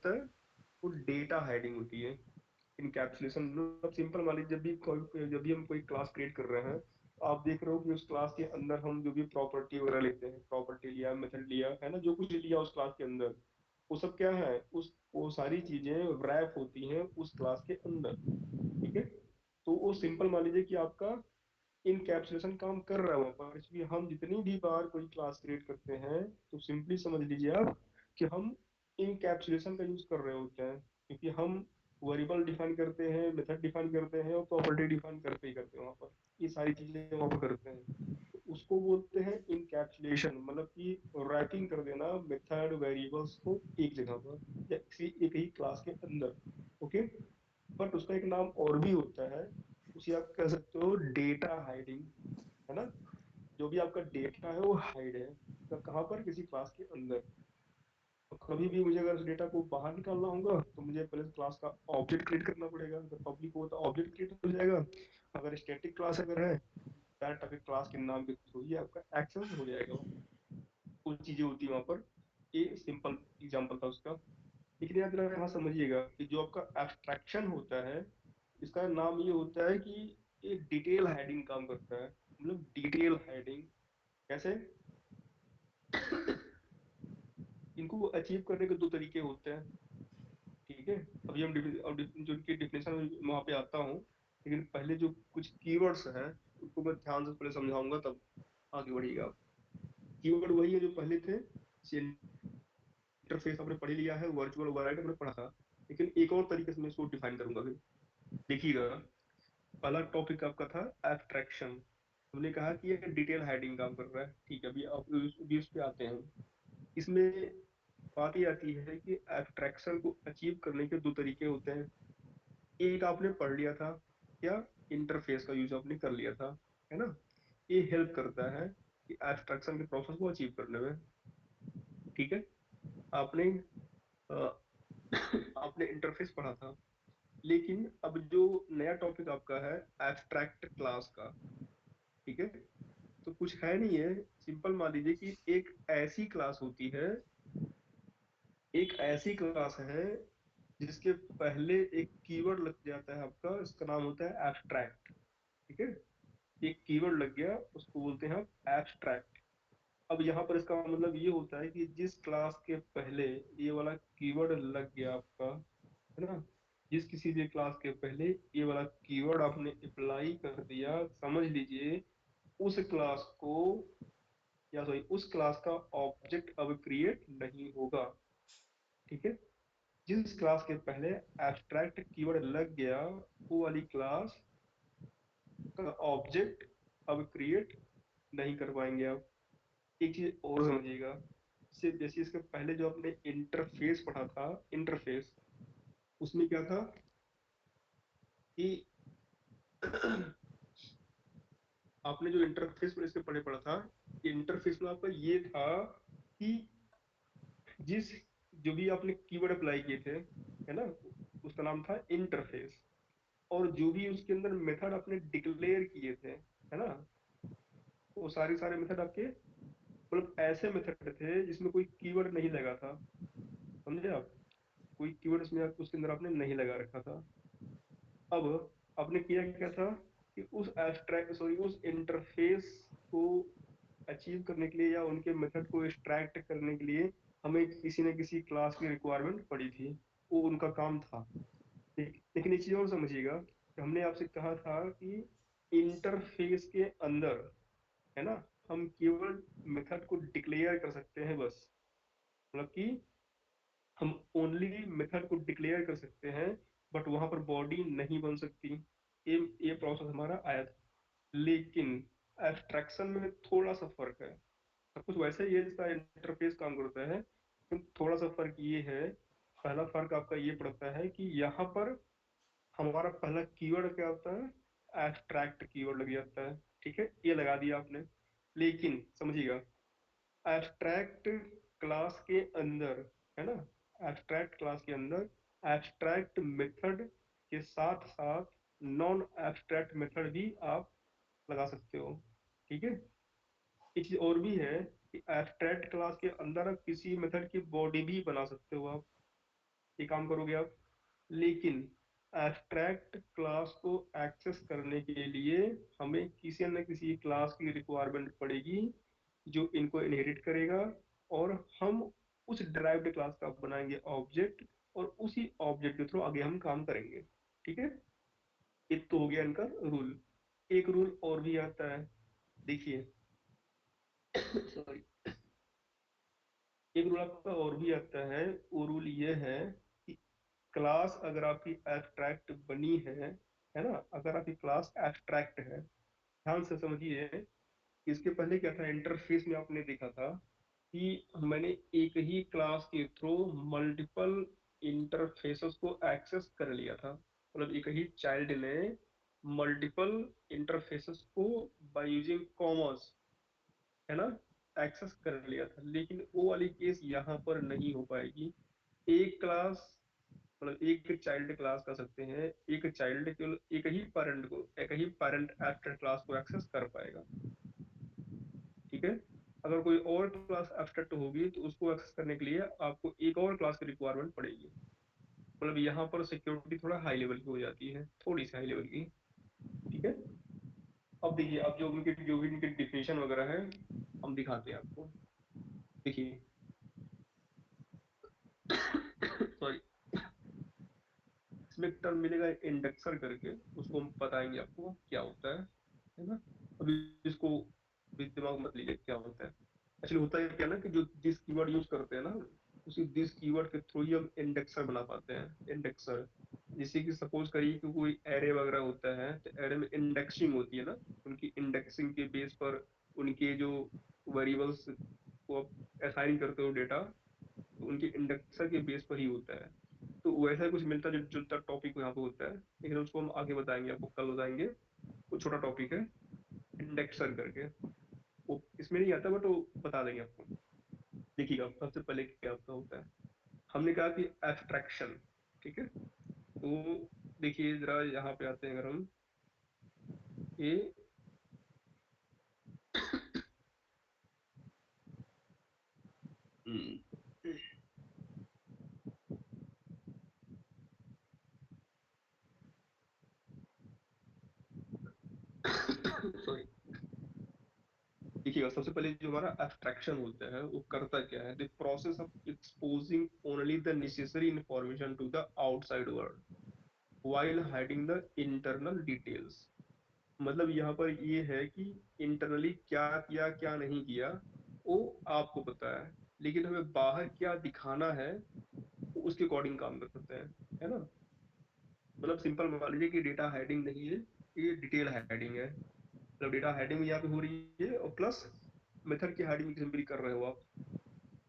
होता है, वो डेटा हाइडिंग होती है, इनकैप्सुलेशन। मतलब सिंपल मान लीजिए, जब भी हम कोई क्लास क्रिएट कर रहे हैं, तो आप देख रहे हो कि उस क्लास के अंदर हम जो भी प्रॉपर्टी वगैरह लेते हैं, प्रॉपर्टी लिया, मेथड लिया, है ना, जो कुछ लिया उस क्लास के अंदर, वो सब क्या है, उस वो सारी चीजें रैप होती हैं उस क्लास के अंदर। ठीक है। तो वो सिंपल मान लीजिए कि आपका इनकैप्सुलेशन काम कर रहा है वहां पर। इसलिए हम जितनी भी बार कोई क्लास क्रिएट करते हैं, तो सिंपली समझ लीजिए आप कि हम इनकैप्सुलेशन का यूज कर रहे होते हैं, क्योंकि हम वेरिएबल डिफाइन करते हैं, मेथड डिफाइन करते हैं, और प्रॉपर्टी डिफाइन करते ही करते हैं वहां पर, ये सारी चीजें वहां पर करते हैं। तो उसको बोलते हैं इनकैप्सुलेशन, मतलब कि रैपिंग कर देना मेथड वेरिएबल्स को एक जगह पर या किसी एक ही क्लास के अंदर। ओके। बट उसका एक नाम और भी होता है, उसे आप कह सकते हो डेटा हाइडिंग, है ना। जो भी आपका डेटा है वो हाइड है, तो कहाँ पर, किसी क्लास के अंदर। तो कभी भी मुझे अगर डेटा को बाहर निकालना होगा, तो मुझे पहले क्लास का ऑब्जेक्ट क्रिएट करना पड़ेगा। अगर पब्लिक हो तो ऑब्जेक्ट क्रिएट हो जाएगा, अगर स्टैटिक क्लास अगर है, डायरेक्ट आपके क्लास के नाम के थ्रू ही आपका एक्सेस हो जाएगा। कुछ चीजें होती है वहां पर। ये सिंपल एग्जांपल था उसका। लेकिन याद रखना, यहाँ समझिएगा कि जो आपका एब्स्ट्रैक्शन होता है, इसका नाम ये होता है कि ये डिटेल हाइडिंग काम करता है। मतलब डिटेल हाइडिंग कैसे, इनको अचीव करने के दो तरीके होते हैं। ठीक है। अभी हम जो इनकी डिफिनेशन वहां पे आता हूँ, लेकिन पहले जो कुछ कीवर्ड्स हैं उनको मैं ध्यान से पहले समझाऊंगा, तब आगे बढ़िएगा आप। कीवर्ड वही है जो पहले थे। इंटरफेस आपने पढ़ ही लिया है, वर्चुअल ओवरराइड आपने पढ़ा था, लेकिन एक और तरीके से मैं इसको डिफाइन करूंगा फिर। देखिएगा, पहला टॉपिक आपका था एब्स्ट्रैक्शन। हमने कहा कि ये डिटेल हाइडिंग काम कर रहा है। ठीक है, अभी आप अभी उस पे आते हैं। इसमें बात ये आती है कि एब्स्ट्रैक्शन को अचीव करने के दो तरीके होते हैं। एक आपने पढ़ लिया था, क्या, इंटरफेस का यूज आपने कर लिया था, है ना। ये हेल्प करता है कि एब्स्ट्रैक्शन के प्रोसेस को अचीव करने में। ठीक है। आपने अ, आपने इंटरफेस पढ़ा था। लेकिन अब जो नया टॉपिक आपका है एब्स्ट्रैक्ट क्लास का, ठीक है, तो कुछ है नहीं है। सिंपल मान लीजिए कि एक ऐसी क्लास होती है, एक ऐसी क्लास है जिसके पहले एक कीवर्ड लग जाता है आपका, इसका नाम होता है एब्स्ट्रैक्ट। ठीक है। एक कीवर्ड लग गया, उसको बोलते हैं आप एब्स्ट्रैक्ट। अब यहाँ पर इसका मतलब ये होता है कि जिस क्लास के पहले ये वाला कीवर्ड लग गया आपका, है ना, जिस किसी भी क्लास के पहले ये वाला कीवर्ड आपने अप्लाई कर दिया, समझ लीजिए उस क्लास को, या सॉरी उस क्लास का ऑब्जेक्ट अब क्रिएट नहीं होगा। ठीक है। जिस क्लास के पहले एब्स्ट्रैक्ट कीवर्ड लग गया, वो वाली क्लास का ऑब्जेक्ट अब क्रिएट नहीं कर पाएंगे आप। एक चीज और समझिएगा, सिर्फ जैसे इसके पहले जो आपने इंटरफेस पढ़ा था, इंटरफेस, उसमें क्या था कि आपने जो इंटरफेस में इसके पढ़े पढ़ा था, इंटरफेस में आपका ये था कि जिस जो भी आपने कीवर्ड अप्लाई किए थे, है ना, उसका नाम था इंटरफेस। और जो भी उसके अंदर मेथड आपने डिक्लेयर किए थे, है ना, वो सारे सारे मेथड आपके मतलब ऐसे मेथड थे जिसमें कोई कीवर्ड नहीं लगा था। समझे आप, कोई कीवर्ड उसमें उसके अंदर आपने नहीं लगा रखा था। अब आपने किया क्या था कि उस एब्स्ट्रैक्ट सॉरी उस इंटरफेस को अचीव करने के लिए या उनके मेथड को एक्सट्रैक्ट करने के लिए हमें किसी न किसी क्लास की रिक्वायरमेंट पड़ी थी। वो उनका काम था। लेकिन एक चीज और समझिएगा कि हमने आपसे कहा था कि इंटरफेस के अंदर, है ना, हम केवल मेथड को डिक्लेयर कर सकते हैं बस। मतलब कि हम ओनली मेथड को डिक्लेयर कर सकते हैं, बट वहां पर बॉडी नहीं बन सकती। ये प्रोसेस हमारा आया था। लेकिन एब्स्ट्रैक्शन में थोड़ा सा फर्क है। सब कुछ वैसे ही है जिसका इंटरफेस काम करता है, लेकिन थोड़ा सा फर्क ये है। पहला फर्क आपका ये पड़ता है कि यहाँ पर हमारा पहला कीवर्ड क्या होता है, एब्स्ट्रैक्ट कीवर्ड लग जाता है। ठीक है, ये लगा दिया आपने। लेकिन समझिएगा, एब्स्ट्रैक्ट क्लास के अंदर, है ना, एब्स्ट्रैक्ट क्लास के अंदर एब्स्ट्रैक्ट मेथड के साथ साथ नॉन एब्स्ट्रैक्ट मेथड भी आप लगा सकते हो। ठीक है। एक चीज और भी है कि एब्स्ट्रैक्ट क्लास के अंदर आप किसी मेथड की बॉडी भी बना सकते हो आप। ये काम करोगे आप। लेकिन एब्स्ट्रैक्ट क्लास को एक्सेस करने के लिए हमें किसी न किसी क्लास की रिक्वायरमेंट पड़ेगी जो इनको इनहेरिट करेगा, और हम उस डिराइव्ड क्लास का बनाएंगे ऑब्जेक्ट, और उसी ऑब्जेक्ट के थ्रू आगे हम काम करेंगे। ठीक है, एक तो हो गया इनका रूल। एक रूल और भी आता है, देखिए। सॉरी। एक रूल आपका और भी आता है, वो रूल ये है कि क्लास अगर आपकी एब्स्ट्रैक्ट बनी है ना, अगर आपकी क्लास एब्स्ट्रैक्ट है, ध्यान से समझिए। इसके पहले क्या था, इंटरफेस में आपने देखा था कि मैंने एक ही क्लास के थ्रू मल्टीपल इंटरफेसेस को एक्सेस कर लिया था, मतलब एक ही चाइल्ड ने मल्टीपल इंटरफेसेस को बाय यूजिंग कॉमर्स, है ना, एक्सेस कर लिया था। लेकिन वो वाली केस यहाँ पर नहीं हो पाएगी। एक क्लास, मतलब एक चाइल्ड क्लास कर सकते हैं, एक चाइल्ड केवल एक ही पेरेंट एब्स्ट्रैक्ट क्लास को एक्सेस कर पाएगा। ठीक है, अगर कोई और क्लास एब्स्ट्रैक्ट होगी तो उसको एक्सेस करने के लिए आपको एक और क्लास की रिक्वायरमेंट पड़ेगी। मतलब यहाँ पर सिक्योरिटी थोड़ा हाई लेवल की हो जाती है, थोड़ी सी हाई लेवल की। ठीक है, अब देखिए, अब जो भी इनके डिफिनेशन वगैरह है हम दिखाते हैं आपको। देखिए। सॉरी। इसमें एक टर्म मिलेगा इंडेक्सर करके, उसको हम बताएंगे आपको क्या होता है ना। अभी इसको भी दिमाग मत लीजिए क्या होता है। एक्चुअली होता है क्या ना, कि जो जिस कीवर्ड यूज करते हैं ना, उसी दिस कीवर्ड के थ्रू ही हम इंडेक्सर बना पाते हैं। इंडेक्सर, जैसे कि सपोज करिए कि कोई एरे वगैरह होता है, तो एरे में इंडेक्सिंग होती है ना, उनकी इंडेक्सिंग के बेस पर उनके जो वेरिएबल्स को आप असाइन करते हो डेटा, तो उनके इंडेक्सर के बेस पर ही होता है। तो वैसा कुछ मिलता जुलता टॉपिक यहाँ पे होता है, लेकिन उसको हम आगे बताएंगे, आपको कल बताएंगे। वो छोटा टॉपिक है इंडेक्सर करके, वो इसमें नहीं आता, बट वो बता देंगे आपको। देखिएगा, सबसे पहले क्या आपका होता है, हमने कहा कि एब्स्ट्रैक्शन। ठीक है, तो देखिए जरा यहाँ पे आते हैं, अगर हम ये सॉरी। देखिएगा, सबसे पहले जो हमारा एब्स्ट्रैक्शन होता है वो करता क्या है, the process of exposing only the necessary information to the outside world while hiding the internal details। मतलब यहाँ पर ये है कि इंटरनली क्या किया क्या नहीं किया वो आपको पता है, लेकिन हमें बाहर क्या दिखाना है वो उसके अकॉर्डिंग काम करते हैं, है ना। मतलब सिंपल मान लीजिए कि डेटा हाइडिंग नहीं है, ये डिटेल हाइडिंग है। मतलब डेटा हाइडिंग यहाँ पे हो रही है, और प्लस मेथड की हाइडिंग सिंपली कर रहे हो आप।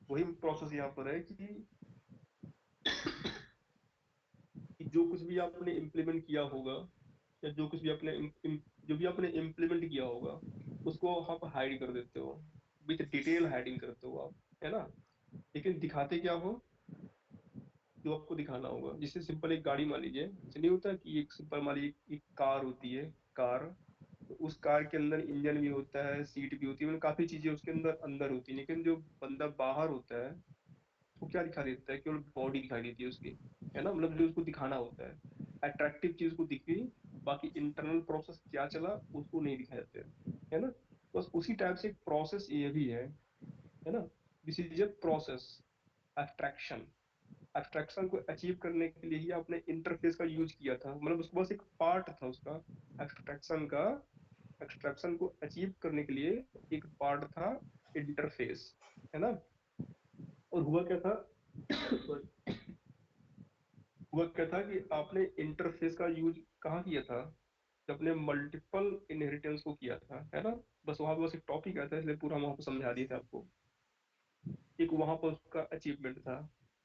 वही प्रोसेस यहाँ पर है कि जो कुछ भी आपने इम्प्लीमेंट किया होगा, या जो कुछ भी जो भी आपने इम्प्लीमेंट किया होगा, उसको आप हाइड कर देते हो, विथ डिटेल हाइडिंग करते हो आप, है ना। लेकिन दिखाते क्या हो, जो आपको दिखाना होगा। जैसे सिंपल एक गाड़ी मान लीजिए, ऐसे नहीं होता कि एक सिंपल मान लीजिए एक कार होती है, कार। तो उस कार के अंदर इंजन भी होता है, सीट भी होती है, मतलब काफी चीजें उसके अंदर अंदर होती है, लेकिन जो बंदा बाहर होता है वो क्या दिखा देता है, केवल बॉडी दिखाई देती है उसकी, है ना। मतलब जो उसको दिखाना होता है, अट्रैक्टिव चीज को दिखी, बाकी इंटरनल प्रोसेस क्या चला उसको नहीं दिखाया जाता है ना। बस उसी टाइप से एक प्रोसेस ये भी है ना। This is a process, abstraction. Abstraction को अचीव करने के लिए ही आपने इंटरफेस का यूज किया था, मतलब उसको बस एक पार्ट था उसका, एब्स्ट्रैक्शन का। एब्स्ट्रैक्शन को अचीव करने के लिए एक पार्ट था इंटरफेस, है ना। और हुआ क्या था sorry, हुआ क्या था कि आपने इंटरफेस का यूज कहाँ किया था, जब आपने मल्टीपल इनहेरिटेंस को किया था, है ना। बस वहां पे बस एक टॉपिक आया था, इसलिए पूरा वहां पे समझा दिया था आपको। एक वहां पर उसका अचीवमेंट था।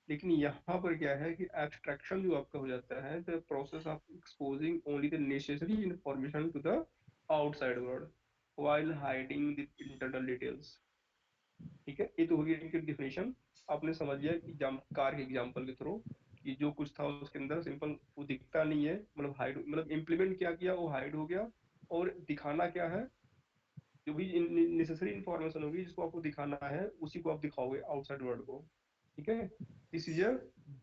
लेकिन यहाँ पर क्या है कि एब्स्ट्रैक्शन जो आपका हो जाता है, the process of exposing only the necessary information to the outside world while hiding the internal details। ठीक है, ये तो होगी इनकी डिफिनेशन। आपने समझ लिया कार के एग्जांपल के थ्रू कि जो कुछ था उसके अंदर सिंपल वो दिखता नहीं है, मतलब हाइड, मतलब इम्प्लीमेंट क्या किया वो हाइड हो गया, और दिखाना क्या है, जो भी नेसेसरी इंफॉर्मेशन होगी जिसको आपको दिखाना है उसी को आप दिखाओगे आउटसाइड वर्ल्ड को। ठीक है, this is a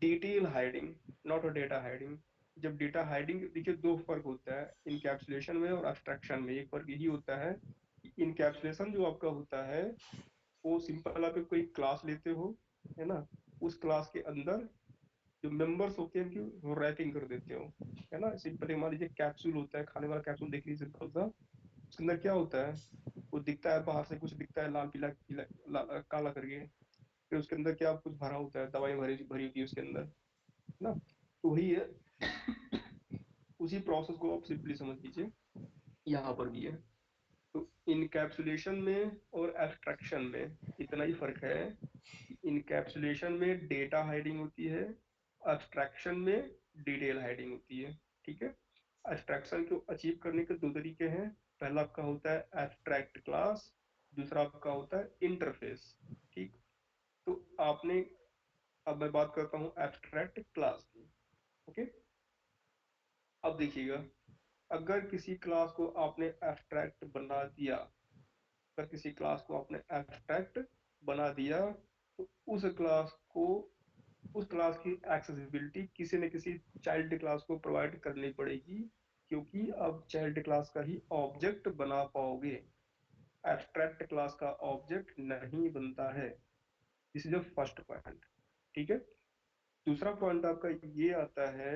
detail hiding, not a data hiding. जब डेटा हाइडिंग, देखिए दो फर्क होता है इनकैप्सुलेशन में और एब्स्ट्रैक्शन में। एक फर्क यही होता है कि इनकैप्सुलेशन जो आपका होता है वो सिंपल, आप कोई क्लास लेते हो, है ना, उस क्लास के अंदर जो मेंबर्स होते हैं उनकी वो रैपिंग कर देते हो, है ना। सिंपल मान लीजिए कैप्सूल होता है, खाने वाला कैप्सूल देख लीजिए सिंपल सा, उसके अंदर क्या होता है, वो दिखता है बाहर से कुछ दिखता है लाल पीला पीला काला करके, फिर उसके अंदर क्या कुछ भरा होता है, दवाई भरी भरी होती है उसके अंदर, है ना। तो वही है, उसी प्रोसेस को आप सिंपली समझ लीजिए यहाँ पर भी है। तो इनकैप्सुलेशन में और एब्स्ट्रक्शन में इतना ही फर्क है, इनकैप्सुलेशन में डेटा हाइडिंग होती है, एब्स्ट्रैक्शन में डिटेल हाइडिंग होती है। ठीक है, एब्स्ट्रैक्शन को अचीव करने के दो तरीके हैं। पहला आपका होता है एब्स्ट्रैक्ट क्लास, दूसरा आपका होता है इंटरफेस। ठीक, तो आपने, अब मैं बात करता हूँ एब्स्ट्रैक्ट क्लास की। ओके, अब देखिएगा, अगर किसी क्लास को आपने एब्स्ट्रैक्ट बना दिया, अगर किसी क्लास को आपने एब्स्ट्रैक्ट बना दिया, तो उस क्लास को, उस क्लास की एक्सेसिबिलिटी किसी न किसी चाइल्ड क्लास को प्रोवाइड करनी पड़ेगी, क्योंकि अब चाइल्ड क्लास का ही ऑब्जेक्ट बना पाओगे, एब्स्ट्रैक्ट क्लास का ऑब्जेक्ट नहीं बनता है। This is the first point. ठीक है, दूसरा पॉइंट आपका ये आता है,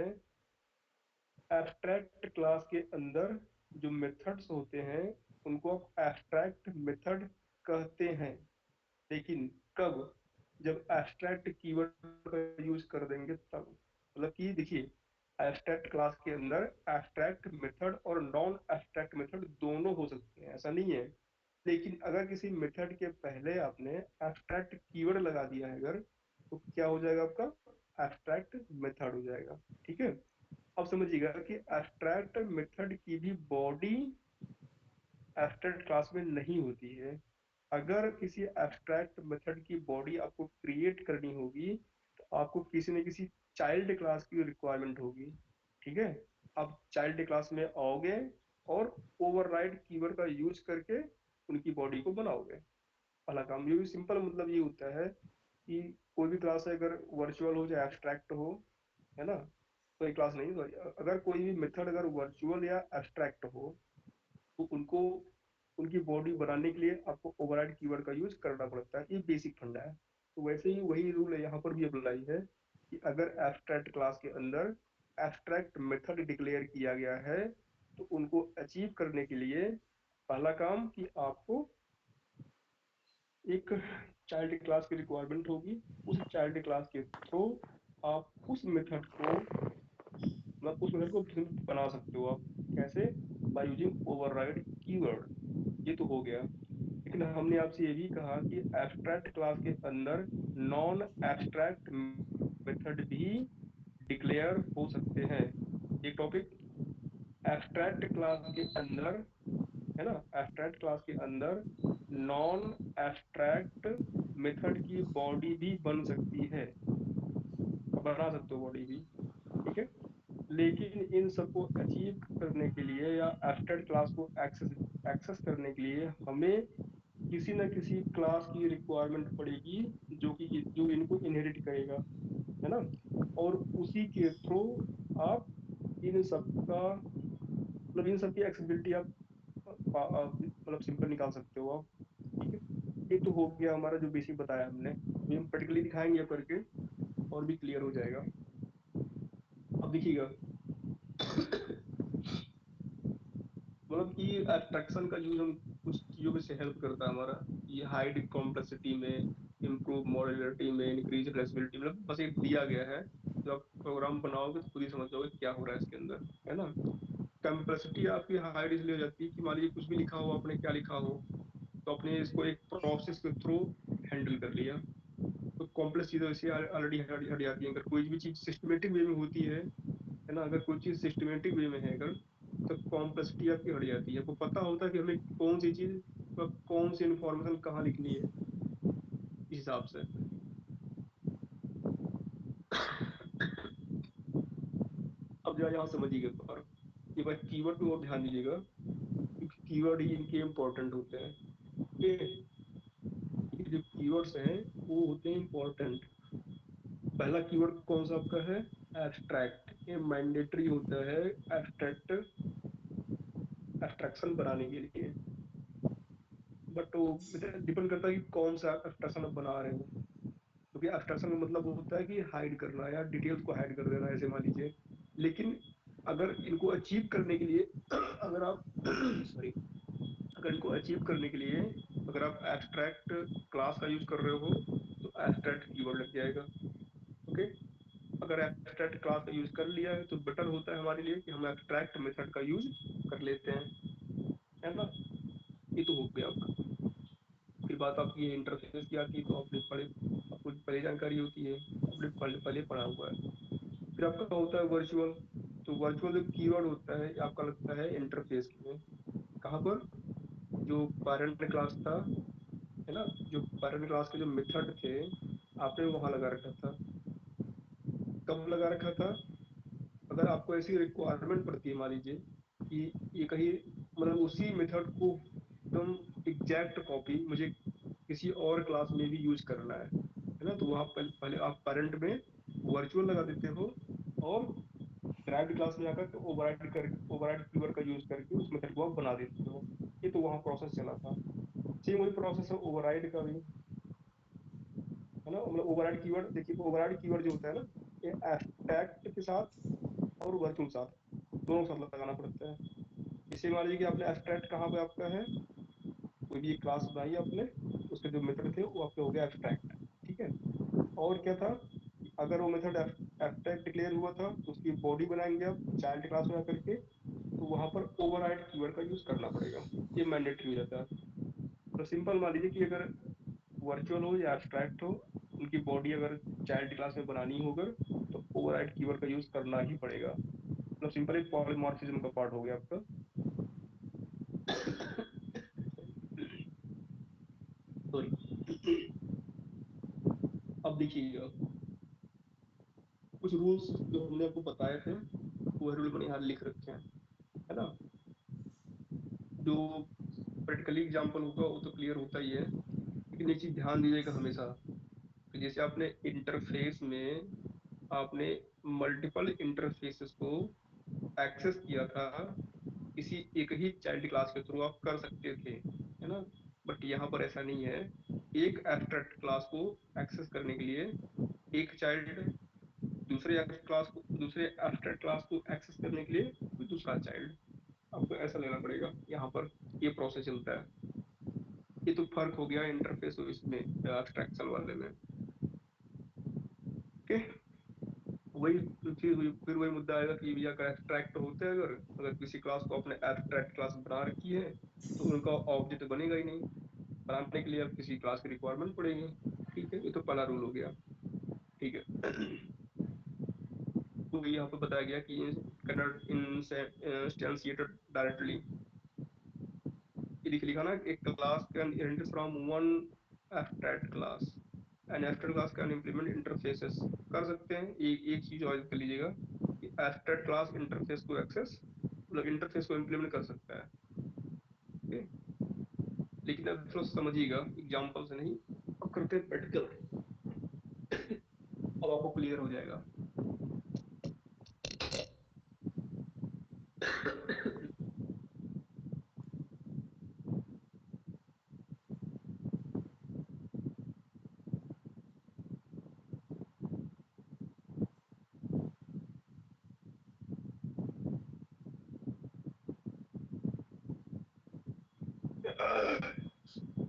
एब्स्ट्रैक्ट क्लास के अंदर जो मेथड्स होते हैं उनको आप एब्स्ट्रैक्ट मेथड कहते हैं, लेकिन कब, जब एब्स्ट्रैक्ट कीवर्ड का यूज कर देंगे तब। मतलब कि देखिए, एब्स्ट्रैक्ट क्लास के अंदर एब्स्ट्रैक्ट मेथड और नॉन एब्स्ट्रैक्ट मेथड दोनों हो सकते हैं, ऐसा नहीं है। लेकिन अगर किसी मेथड के पहले आपने एब्स्ट्रैक्ट कीवर्ड लगा दिया है अगर, तो क्या हो जाएगा आपका, एब्स्ट्रैक्ट मेथड हो जाएगा। ठीक है, अब समझिएगा कि एब्स्ट्रैक्ट मेथड की भी बॉडी एब्स्ट्रैक्ट क्लास में नहीं होती है। अगर किसी एब्स्ट्रैक्ट मेथड की बॉडी आपको क्रिएट करनी होगी, तो आपको किसी न किसी चाइल्ड क्लास की रिक्वायरमेंट होगी। ठीक है, अब चाइल्ड क्लास में आओगे और ओवरराइड कीवर्ड का यूज करके उनकी बॉडी को बनाओगे। पहला काम ये भी सिंपल, मतलब ये होता है कि कोई भी क्लास है, अगर वर्चुअल हो चाहे एब्स्ट्रैक्ट हो, है ना, कोई क्लास नहीं, सॉरी, अगर कोई भी मेथड अगर वर्चुअल या एब्स्ट्रैक्ट हो, तो उनको, उनकी बॉडी बनाने के लिए आपको ओवरराइड कीवर्ड का यूज करना पड़ता है, ये बेसिक फंडा है। तो वैसे ही वही रूल है यहाँ पर भी अप्लाई है, कि अगर एब्स्ट्रैक्ट क्लास के अंदर एब्स्ट्रैक्ट मेथड डिक्लेयर किया गया है, तो उनको अचीव करने के लिए पहला काम कि आपको एक चाइल्ड क्लास की रिक्वायरमेंट होगी, उस चाइल्ड क्लास के थ्रू आप उस मेथड को, मतलब उस मेथड को बना सकते हो आप। कैसे, बाय यूजिंग ओवरराइड कीवर्ड। ये तो हो गया, लेकिन हमने आपसे ये भी कहा कि एब्स्ट्रैक्ट क्लास के अंदर नॉन एब्स्ट्रैक्ट मेथड भी डिक्लेयर हो सकते हैं। एक टॉपिक, एब्स्ट्रैक्ट क्लास के अंदर, है ना, एब्स्ट्रैक्ट क्लास के अंदर नॉन एब्स्ट्रैक्ट मेथड की बॉडी भी बन सकती है, बना सकते हो बॉडी भी। ठीक है, लेकिन इन सबको अचीव करने के लिए या एब्स्ट्रैक्ट क्लास को एक्सेस एक्सेस करने के लिए हमें किसी न किसी क्लास की रिक्वायरमेंट पड़ेगी, जो इनको इनहेरिट करेगा, है ना। और उसी के थ्रू आप इन सबका, मतलब इन सबकी एक्सेसिबिलिटी आप मतलब सिंपल निकाल सकते हो आप। ठीक है, ये तो हो गया हमारा जो बेसिक बताया हमने, अभी हम प्रैक्टिकली दिखाएंगे करके और भी क्लियर हो जाएगा। अब देखिएगा, मतलब कि एब्स्ट्रैक्शन का यूज हम कुछ चीजों में से हेल्प करता है हमारा, ये हाइड कॉम्प्लेक्सिटी में, इम्प्रूव मॉड्यूलरिटी में, इंक्रीज फ्लेक्सिबिलिटी, मतलब बस एक दिया गया है, जो आप प्रोग्राम बनाओगे तो खुद ही समझ जाओगे क्या हो रहा है इसके अंदर, है ना। कॉम्प्लेक्सिटी आपकी हाइड इसलिए हो जाती है कि मान लीजिए कुछ भी लिखा हो, आपने क्या लिखा हो, तो आपने इसको एक प्रोसेस के थ्रू हैंडल कर लिया, तो कॉम्प्लेक्स चीजें वैसे ऑलरेडी हट जाती हैं। अगर कोई भी चीज सिस्टमेटिक वे में होती है ना, अगर कोई चीज सिस्टमेटिक वे में है अगर, तो कॉम्प्लेक्सिटी आपकी हट जाती है। आपको पता होता है कि हमें कौन सी चीज, कौन सी इंफॉर्मेशन कहाँ लिखनी है, इस हिसाब से। अब जरा यहाँ समझिएगा एक बार, ये बार कीवर्ड पे और ध्यान दीजिएगा, क्योंकि कीवर्ड ही इनके इंपॉर्टेंट होते हैं। ओके, ये जो कीवर्ड्स हैं वो होते हैं इंपॉर्टेंट। पहला कीवर्ड कौन सा आपका है? एब्स्ट्रैक्ट। ये मैंडेटरी होता है एब्स्ट्रैक्ट, एब्स्ट्रैक्शन बनाने के लिए। बट वो डिपेंड करता है कि कौन सा एब्स्ट्रैक्शन आप बना रहे हो। क्योंकि एब्स्ट्रैक्शन का मतलब होता है कि हाइड करना या डिटेल्स को हाइड कर देना, ऐसे मान लीजिए। लेकिन अगर इनको अचीव करने के लिए अगर आप सॉरी, अगर इनको अचीव करने के लिए अगर आप एब्स्ट्रैक्ट क्लास का यूज कर रहे हो तो एब्स्ट्रैक्ट कीवर्ड लग जाएगा। ओके। अगर एब्स्ट्रैक्ट क्लास का यूज कर लिया है तो बेटर होता है हमारे लिए कि हम एब्स्ट्रैक्ट मेथड का यूज कर लेते हैं, है ना। ये तो हो गया आपका। फिर बात आपकी इंटरफेस की आती है, तो आपने पढ़े, आपको पहले जानकारी होती है, आपने पहले पहले पढ़ा हुआ है। फिर आपका होता है वर्चुअल। तो वर्चुअल जो कीवर्ड होता है ये आपका लगता है इंटरफेस में। कहाँ पर? जो पेरेंट क्लास था, है ना, जो पेरेंट क्लास के जो मेथड थे आपने वहां लगा रखा था। कब लगा रखा था? अगर आपको ऐसी रिक्वायरमेंट पड़ती है, मान लीजिए कि ये कहीं मतलब उसी मेथड को एकदम एग्जैक्ट कॉपी मुझे किसी और क्लास में भी यूज करना है ना, तो वहां पहले आप पेरेंट में वर्चुअल लगा देते हो और ड्राइव्ड क्लास में आकर के ओवरराइड कीवर्ड का यूज करके उस मेथड को आप बना देते हो। ये तो वहां प्रोसेस चला था। सेम वही प्रोसेस है ओवरराइड का भी, है ना। मतलब ओवरराइड कीवर्ड देखिए, ओवरराइड कीवर्ड जो होता है ना, ये एब्स्ट्रैक्ट के साथ और वर्चुअल साथ दोनों के साथ लगाना पड़ता है। इसे मान लीजिए कि आपने एब्स्ट्रैक्ट कहाँ पे आपका है, कोई भी एक क्लास बनाई आपने, उसके जो मेथड थे वो आपके हो गया एब्स्ट्रैक्ट। ठीक है। और क्या था कि अगर वो मेथड एब्स्ट्रैक्ट डिक्लेयर हुआ था तो उसकी बॉडी बनाएंगे आप चाइल्ड क्लास में आकर के, तो वहां पर ओवरराइड कीवर्ड का यूज करना पड़ेगा। ये मैंडेटरी हो जाता है। तो सिंपल मान लीजिए कि अगर वर्चुअल हो या एब्स्ट्रैक्ट हो, उनकी बॉडी अगर चाइल्ड क्लास में बनानी होगा तो ओवरराइड कीवर्ड का यूज करना ही पड़ेगा। मतलब सिंपल एक पॉलीमॉर्फिज्म का पार्ट हो गया आपका। सॉरी। अब देखिएगा, कुछ रूल्स जो हमने आपको बताए थे वो रूल मैंने यहाँ लिख रखे हैं, है ना। जो प्रैक्टिकली एग्जाम्पल होगा वो तो क्लियर होता ही है, लेकिन एक चीज ध्यान दीजिएगा हमेशा कि जैसे आपने इंटरफेस में आपने मल्टीपल इंटरफेसेस को एक्सेस किया था, किसी एक ही चाइल्ड क्लास के थ्रू आप कर सकते थे, है ना। बट यहाँ पर ऐसा नहीं है। एक एब्स्ट्रैक्ट क्लास को एक्सेस करने के लिए एक चाइल्ड, दूसरे एब्स्ट्रैक्ट क्लास को एक्सेस करने के लिए कोई दूसरा चाइल्ड, आपको ऐसा लेना पड़ेगा यहाँ पर। ये प्रोसेस चलता है। ये तो फर्क हो गया इंटरफेस और इसमें एब्स्ट्रैक्शन वाले में। ओके। वही फिर वही मुद्दा आएगा कि भैया का एब्स्ट्रैक्ट होते हैं, अगर अगर किसी क्लास को आपने एब्स्ट्रैक्ट क्लास बना रखी है तो उनका ऑब्जेक्ट बनेगा ही नहीं। बनाने के लिए अब किसी क्लास की रिक्वायरमेंट पड़ेगी। ठीक है, ये तो पहला रूल हो गया। ठीक है। तो यहाँ पे बताया गया कि कैन नॉट इंस्टेंशिएटेड डायरेक्टली। ये लिखा ना, एक class can inherit from one abstract class, an abstract class can implement interfaces. कर सकते हैं, एक चीज और कर लीजिएगा कि एब्स्ट्रैक्ट क्लास इंटरफेस को एक्सेस, मतलब इंटरफेस को इम्प्लीमेंट कर सकता है। ओके। लेकिन अब थोड़ा समझिएगा एग्जाम्पल से नहीं, अब करते हैं प्रैक्टिकल। अब आपको क्लियर हो जाएगा।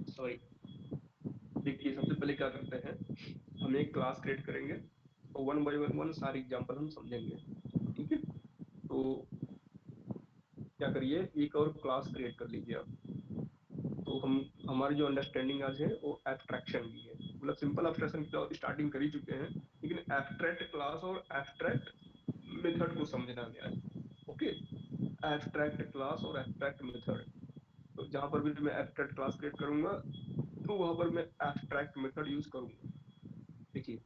सॉरी। देखिए, सबसे पहले क्या करते हैं, हम एक क्लास क्रिएट करेंगे और वन बाय वन सारी एग्जांपल हम समझेंगे। ठीक है। तो क्या करिए, एक और क्लास क्रिएट कर लीजिए आप। तो हम हमारी जो अंडरस्टैंडिंग आज है वो एब्स्ट्रैक्शन की है, मतलब सिंपल एब्स्ट्रैक्शन की तो स्टार्टिंग कर ही चुके हैं, लेकिन एब्स्ट्रैक्ट क्लास और एब्स्ट्रैक्ट मेथड को समझना है आज। ओके। एब्स्ट्रैक्ट क्लास और एब्स्ट्रैक्ट मेथड। तो जहां पर भी मैं एब्स्ट्रैक्ट क्लास क्रिएट करूंगा तो वहां पर मैं एब्स्ट्रैक्ट मेथड यूज करूंगा। देखिए,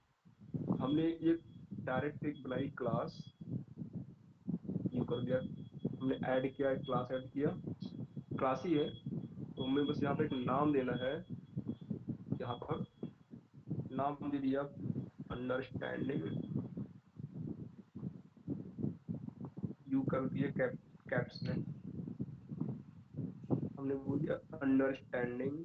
हमने ये डायरेक्ट एक बनाई क्लास, यू कर दिया, हमने ऐड किया, एक क्लास ऐड किया, क्लास ही है। तो हमें बस यहाँ पे एक नाम देना है। यहाँ पर नाम दे दिया अंडरस्टैंडिंग, यू कर दिए कैप्स में, हमने बोल दिया अंडरस्टैंडिंग,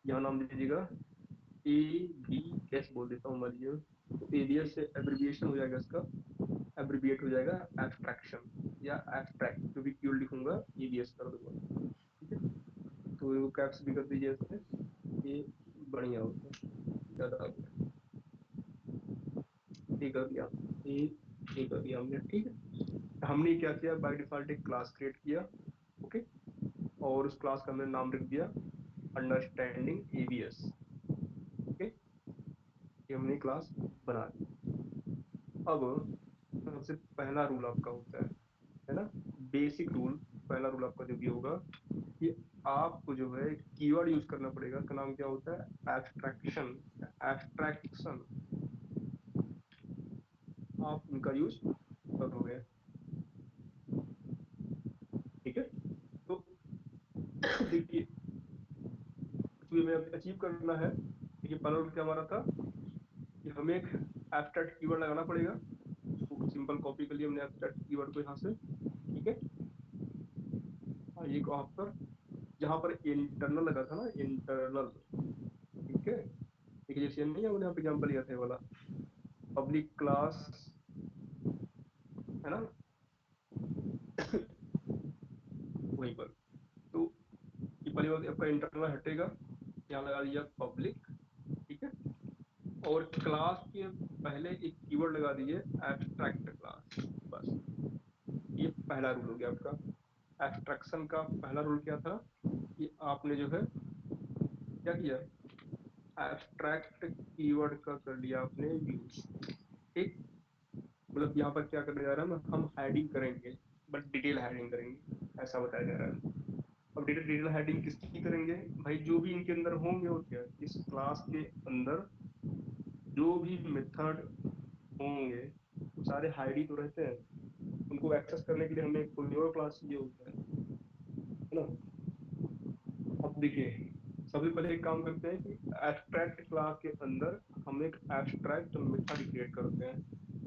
यहाँ नाम दीजिएगा ए बी एस, बोल देता हूँ मान लीजिए, तो एबीएस से एब्रिविएशन हो जाएगा इसका, एब्रिविएट हो जाएगा एब्स्ट्रैक्शन या एब्स्ट्रैक्ट, जो भी क्यू लिखूंगा एबीएस कर दूंगा। ठीक है, तो कैप्स भी कर दीजिए ऐसे, ये बढ़िया होता है, ज्यादा आ गया, ये कर दिया, ये ये कर दिया हमने। ठीक है, हमने क्या किया, बाय डिफॉल्ट एक क्लास क्रिएट किया। ओके, और उस क्लास का हमने नाम रख दिया अंडरस्टैंडिंग एबीएस। ओके, ये हमने क्लास बना दी। अब सबसे पहला रूल आपका होता है ना, बेसिक रूल, पहला रूल आपका जो भी होगा कि आपको जो है कीवर्ड यूज करना पड़ेगा, का नाम क्या होता है, एब्स्ट्रैक्शन, एब्स्ट्रैक्शन, आप उनका यूज करोगे। ठीक है, तो देखिए, तो ये हमें अचीव करना है। देखिए पहला रूल क्या हमारा था कि हमें एक एब्स्ट्रैक्ट कीवर्ड लगाना पड़ेगा, उसको सिंपल कॉपी कर लिया हमने एब्स्ट्रैक्ट कीवर्ड को यहाँ से। ठीक है, आइए को आप पर, जहाँ पर इंटरनल लगा था ना, इंटरनल, ठीक है, देखिए जैसे नहीं है, हमने यहाँ पे एग्जाम्पल लिया था ये वाला, पब्लिक क्लास, है ना, वहीं पर, तो ये पहली बात आपका इंटरनल हटेगा, यहाँ लगा दिया पब्लिक। ठीक है, और क्लास के पहले एक कीवर्ड लगा दीजिए एब्स्ट्रैक्ट क्लास, बस, ये पहला रूल हो गया आपका। एब्स्ट्रैक्शन का पहला रूल क्या था कि आपने जो है क्या किया, एब्स्ट्रैक्ट कीवर्ड का कर लिया आपने यूज। ठीक, मतलब यहाँ पर क्या करने जा रहा है, हम हाइडिंग करेंगे, बट डिटेल हाइडिंग करेंगे, ऐसा बताया जा रहा है। अब डिटेल डिटेल हाइडिंग किसकी करेंगे, भाई जो भी इनके अंदर होंगे, और क्या, इस क्लास के अंदर जो भी मेथड होंगे वो सारे हाइड ही तो रहते हैं, उनको एक्सेस करने के लिए हमें कोई और क्लास चाहिए होता है ना। अब देखिए, सबसे पहले एक काम करते हैं कि एब्स्ट्रैक्ट क्लास के अंदर हम एक एब्स्ट्रैक्ट मेथड क्रिएट करते हैं।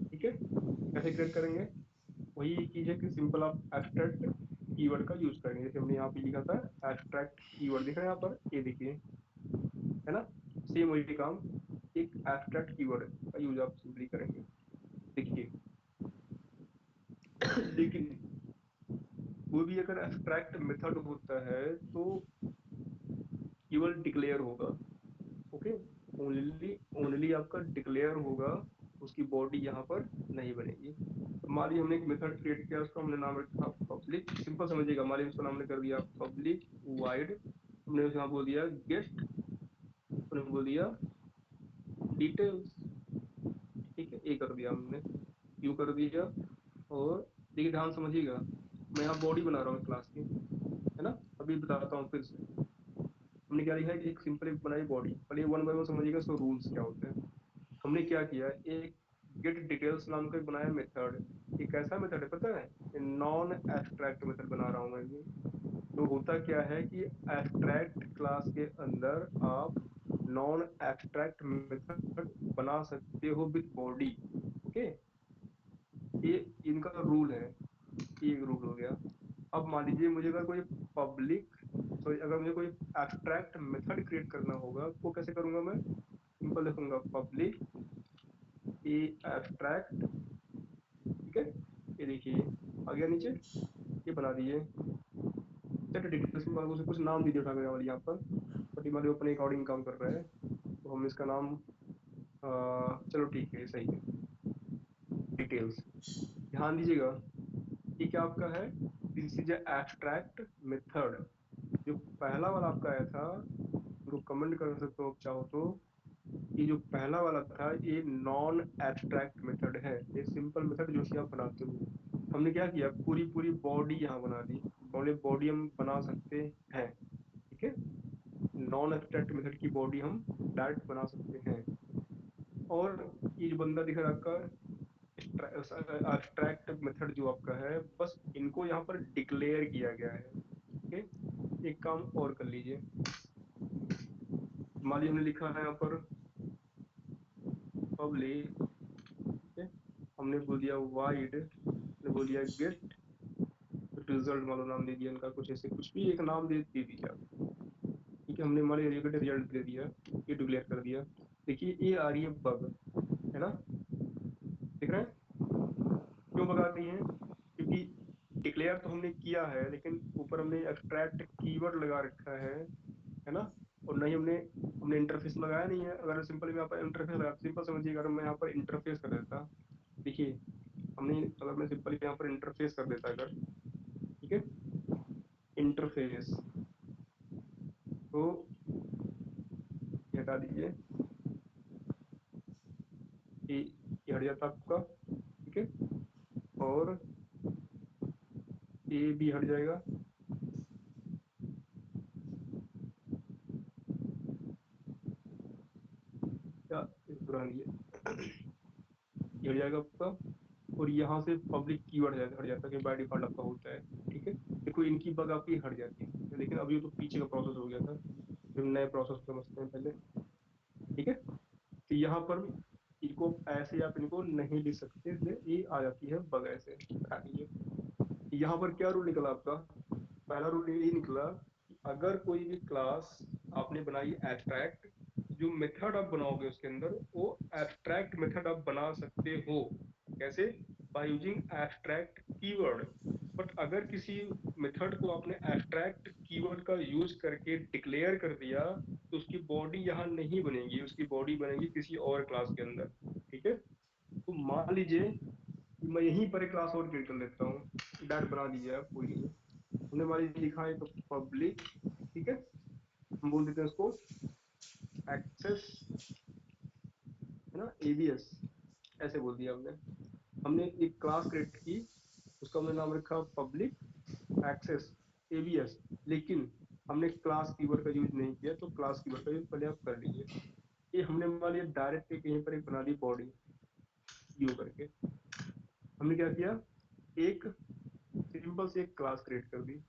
ठीक है, कैसे क्रिएट करेंगे, वही चीज है कि सिंपल आप एब्स्ट्रैक्ट कीवर्ड का यूज करेंगे, जैसे हमने यहाँ पे लिखा था एब्स्ट्रैक्ट कीवर्ड, दिख रहा है यहाँ पर, ये देखिए, है ना, सेम वही काम, एक एब्स्ट्रैक्ट कीवर्ड का यूज आप सिंपली करेंगे। देखिए लेकिन कोई भी अगर एब्स्ट्रैक्ट मेथड होता है तो केवल डिक्लेयर होगा। ओके, ओनली ओनली आपका डिक्लेयर होगा, उसकी बॉडी यहाँ पर नहीं बनेगी। अब मान लीजिए हमने एक मेथड क्रिएट किया, उसका हमने नाम रखा पब्लिक, सिंपल समझिएगा, मान लीजिए उसका नाम हमने कर दिया पब्लिक वाइड, हमने उसका बोल दिया गेस्ट, हमने बोल दिया डिटेल्स। ठीक है, ये कर दिया हमने, यू कर दिया। और देखिए ध्यान समझिएगा, मैं यहाँ बॉडी बना रहा हूँ क्लास की, है ना, अभी बताता हूँ फिर से। हमने क्या लिखा है कि एक सिंपल एक बनाई बॉडी, पहले वन बाय वन समझिएगा इसको रूल्स क्या होते हैं। हमने क्या किया, एक गेट डिटेल्स नाम का एक बनाया मेथड। ये कैसा मेथड है पता है, नॉन एब्स्ट्रैक्ट मेथड बना रहा हूँ मैं ये। तो होता क्या है कि एब्स्ट्रैक्ट क्लास के अंदर आप नॉन एब्स्ट्रैक्ट मेथड बना सकते हो विद बॉडी। ओके, ये इनका रूल है, ये एक रूल हो गया। अब मान लीजिए मुझे अगर कोई पब्लिक, सॉरी, अगर मुझे कोई एब्स्ट्रैक्ट मेथड क्रिएट करना होगा तो कैसे करूंगा मैं, सिंपल लिखूंगा पब्लिक ए एब्स्ट्रैक्ट। ठीक है, ये देखिए आ गया नीचे, ये बना दिए। चलो डिटेल्स में उसे कुछ नाम दीजिए उठा कर वाली यहाँ पर, बट ये हमारे अपने अकॉर्डिंग काम कर रहा है, तो हम इसका नाम चलो ठीक है, सही है, डिटेल्स। ध्यान दीजिएगा, ये क्या आपका है, दिस इज एब्स्ट्रैक्ट मेथड। जो पहला वाला आपका आया था, उनको कमेंट कर सकते हो आप चाहो तो, ये जो पहला वाला था ये नॉन एब्स्ट्रैक्ट मेथड है, ये सिंपल मेथड जो कि आप बनाते हो। हमने क्या किया, पूरी पूरी बॉडी यहाँ बना दी, बॉडी बॉडी हम बना सकते हैं। ठीक है, नॉन एब्स्ट्रैक्ट मेथड की बॉडी हम डायरेक्ट बना सकते हैं। और ये जो बंदा दिख रहा है आपका एब्स्ट्रैक्ट मेथड जो आपका है, बस इनको यहाँ पर डिक्लेयर किया गया है। ओके, एक काम और कर लीजिए, मान लीजिए हमने लिखा है यहाँ पर पब्लिक, ठीक है, हमने बोल दिया वाइड, हमने बोल दिया गेट रिजल्ट, मान लो नाम दे दिया इनका, कुछ ऐसे कुछ भी एक नाम दे दीजिए आप। ठीक है, हमने मान लिया गेट रिजल्ट दे दिया, ये डिक्लेयर कर दिया। देखिए ये आ रही है बग, है ना, देख रहे हैं क्यों बग आ रही है? क्योंकि डिक्लेयर तो हमने किया है, लेकिन ऊपर हमने एक्सट्रैक्ट कीवर्ड लगा रखा है ना, और नहीं हमने हमने इंटरफेस लगाया नहीं है। अगर सिंपल में यहाँ पर इंटरफेस लगा, सिंपल समझिए, अगर मैं यहाँ पर इंटरफेस कर देता, देखिए हमने, अगर मैं सिंपल यहाँ पर इंटरफेस कर देता अगर, ठीक है, इंटरफेस, तो ये हटा दीजिए, ये हट जाता आपका, ठीक है, और ये भी हट जाएगा, या बुरा नहीं है, ये हट जाएगा आपका, और यहाँ से पब्लिक कीवर्ड हट जाता है, कि बाय डिफॉल्ट आपका होता है। ठीक है, देखो इनकी बग आपकी हट जाती है, लेकिन अभी तो पीछे का प्रोसेस हो गया था, फिर नए प्रोसेस को समझते हैं पहले। ठीक है, तो यहाँ पर इनको ऐसे आप इनको नहीं लिख सकते, इसलिए ये आ जाती है बग, ऐसे हटा दीजिए। यहाँ पर क्या रूल निकला आपका? पहला रूल ये निकला कि अगर कोई भी क्लास आपने बनाई एब्स्ट्रैक्ट, जो मेथड आप बनाओगे उसके अंदर, वो एब्स्ट्रैक्ट मेथड आप बना सकते हो। कैसे? By using abstract keyword. But अगर किसी मेथड को आपने एब्स्ट्रैक्ट कीवर्ड का यूज करके डिक्लेयर कर दिया, तो उसकी बॉडी यहाँ नहीं बनेगी, उसकी बॉडी बनेगी किसी और क्लास के अंदर। ठीक है, तो मान लीजिए कि मैं यहीं पर एक क्लास और क्रिएट कर लेता हूँ, डैट बना दीजिए आप, कोई नहीं। हमने मान लीजिए लिखा है तो पब्लिक, ठीक है, हम बोल देते हैं उसको एक्सेस, है ना, एबीएस, ऐसे बोल दिया हमने। हमने एक क्लास क्रिएट की, उसका हमने नाम रखा पब्लिक एक्सेस एबीएस, लेकिन हमने क्लास कीवर्ड का यूज नहीं किया, तो क्लास कीवर्ड का यूज पहले आप कर लीजिए। ये हमने मान लिया डायरेक्ट कहीं पर एक बना दी बॉडी यू करके। हमने क्या किया, एक सिंपल से एक क्लास क्रिएट कर दी।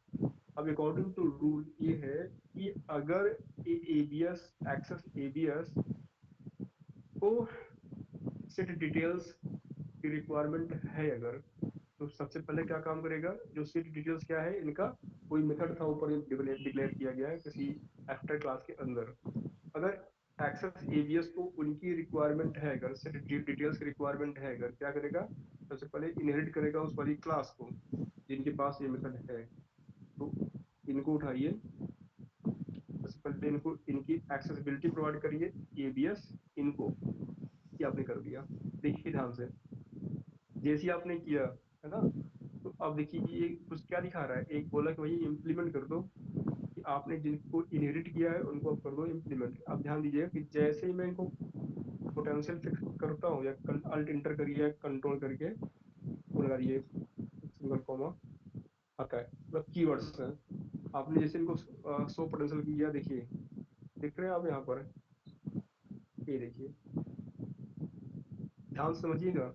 अब अकॉर्डिंग टू रूल ये है कि अगर एबीएस एक्सेस एबीएस को सेट डिटेल्स की रिक्वायरमेंट है अगर, तो सबसे पहले क्या काम करेगा, जो सेट डिटेल्स क्या है इनका, कोई मेथड था ऊपर डिक्लेयर किया गया है किसी एक्टर क्लास के अंदर, अगर एक्सेस एबीएस को उनकी रिक्वायरमेंट है, अगर सेट डिटेल्स की रिक्वायरमेंट है अगर, क्या करेगा, सबसे पहले इनहेरिट करेगा उस वाली क्लास को जिनके पास ये मेथड है। तो इनको उठाइए, सबसे पहले इनको इनकी एक्सेसिबिलिटी प्रोवाइड करिए, एबीएस इनको, ये आपने कर दिया। देखिए ध्यान से, जैसे ही आपने किया, है ना, तो अब देखिए ये कुछ क्या दिखा रहा है, एक बोला कि भाई इम्प्लीमेंट कर दो, कि आपने जिनको इनहेरिट किया है उनको अब कर दो इम्प्लीमेंट। अब ध्यान दीजिए कि जैसे ही मैं इनको पोटेंशियल फिक्स करता हूँ, या अल्ट इंटर करिए, कंट्रोल करके वो लगा दिए, सिंगल कॉमा आता है, मतलब कीवर्ड्स हैं। आपने जैसे इनको शो पोटेंशियल किया, देखिए देख रहे हैं आप यहाँ पर, ये देखिए, ध्यान से समझिएगा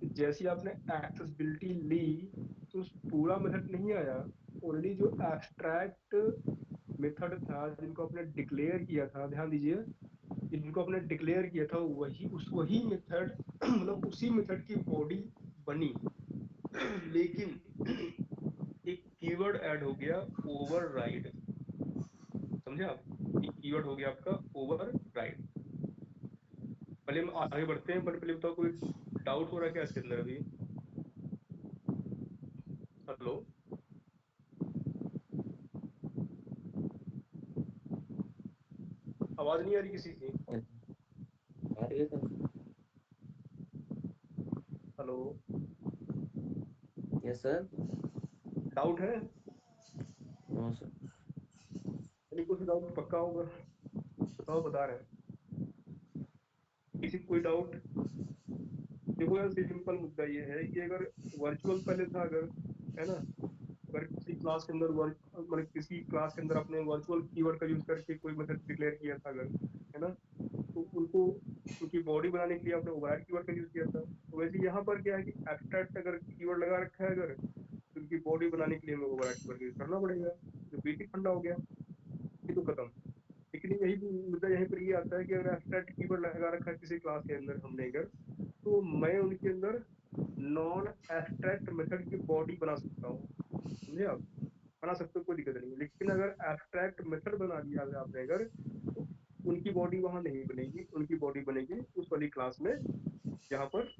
कि जैसे ही आपने एक्सेसिबिलिटी ली, तो उस पूरा मेथड नहीं आया, ओनली जो एब्स्ट्रैक्ट मेथड था जिनको आपने डिक्लेयर किया था, ध्यान दीजिए, जिनको आपने डिक्लेयर किया था वही मेथड मतलब उसी मेथड की बॉडी बनी, लेकिन एक कीवर्ड ऐड हो गया, ओवरराइड। समझे आप? एक कीवर्ड हो गया आपका ओवरराइड। पहले हम आगे बढ़ते हैं, पर पहले बताओ कोई डाउट हो रहा है क्या इसके अंदर अभी? हेलो, आवाज नहीं आ रही किसी की? आ रही है sir. Hello, yes sir. Doubt है? No sir. यानी कुछ डाउट पक्का होगा, बताओ, बता रहे हैं, किसी को कोई डाउट? देखो यार, सिंपल मुद्दा ये है कि अगर वर्चुअल पहले था अगर, है ना, अगर किसी क्लास के अंदर वर्क मतलब किसी क्लास के अंदर आपने वर्चुअल कीवर्ड का यूज करके कोई मेथड डिक्लेयर किया था अगर, है ना, तो उनको उनकी बॉडी बनाने के लिए आपने ओवरराइड कीवर्ड का यूज किया था। तो वैसे यहाँ पर क्या है कि एब्स्ट्रैक्ट अगर कीवर्ड लगा रखा है अगर, तो उनकी बॉडी बनाने के लिए हमें ओवरराइड कीवर्ड यूज करना पड़ेगा, जो बेसिक फंडा हो गया। ये तो खत्म। लेकिन लेकिन यही मुद्दा यहीं पर ये आता है कि अगर एब्स्ट्रैक्ट कीवर्ड लगा रखा है किसी क्लास के अंदर हमने अगर, तो मैं उनके अंदर नॉन एब्स्ट्रैक्ट मेथड की बॉडी बना सकता हूँ, समझे आप? बना सकते हो, कोई दिक्कत नहीं है। लेकिन अगर एब्स्ट्रैक्ट मेथड बना दिया है आपने अगर, तो उनकी बॉडी वहां नहीं बनेगी, उनकी बॉडी बनेगी उस वाली क्लास में जहां पर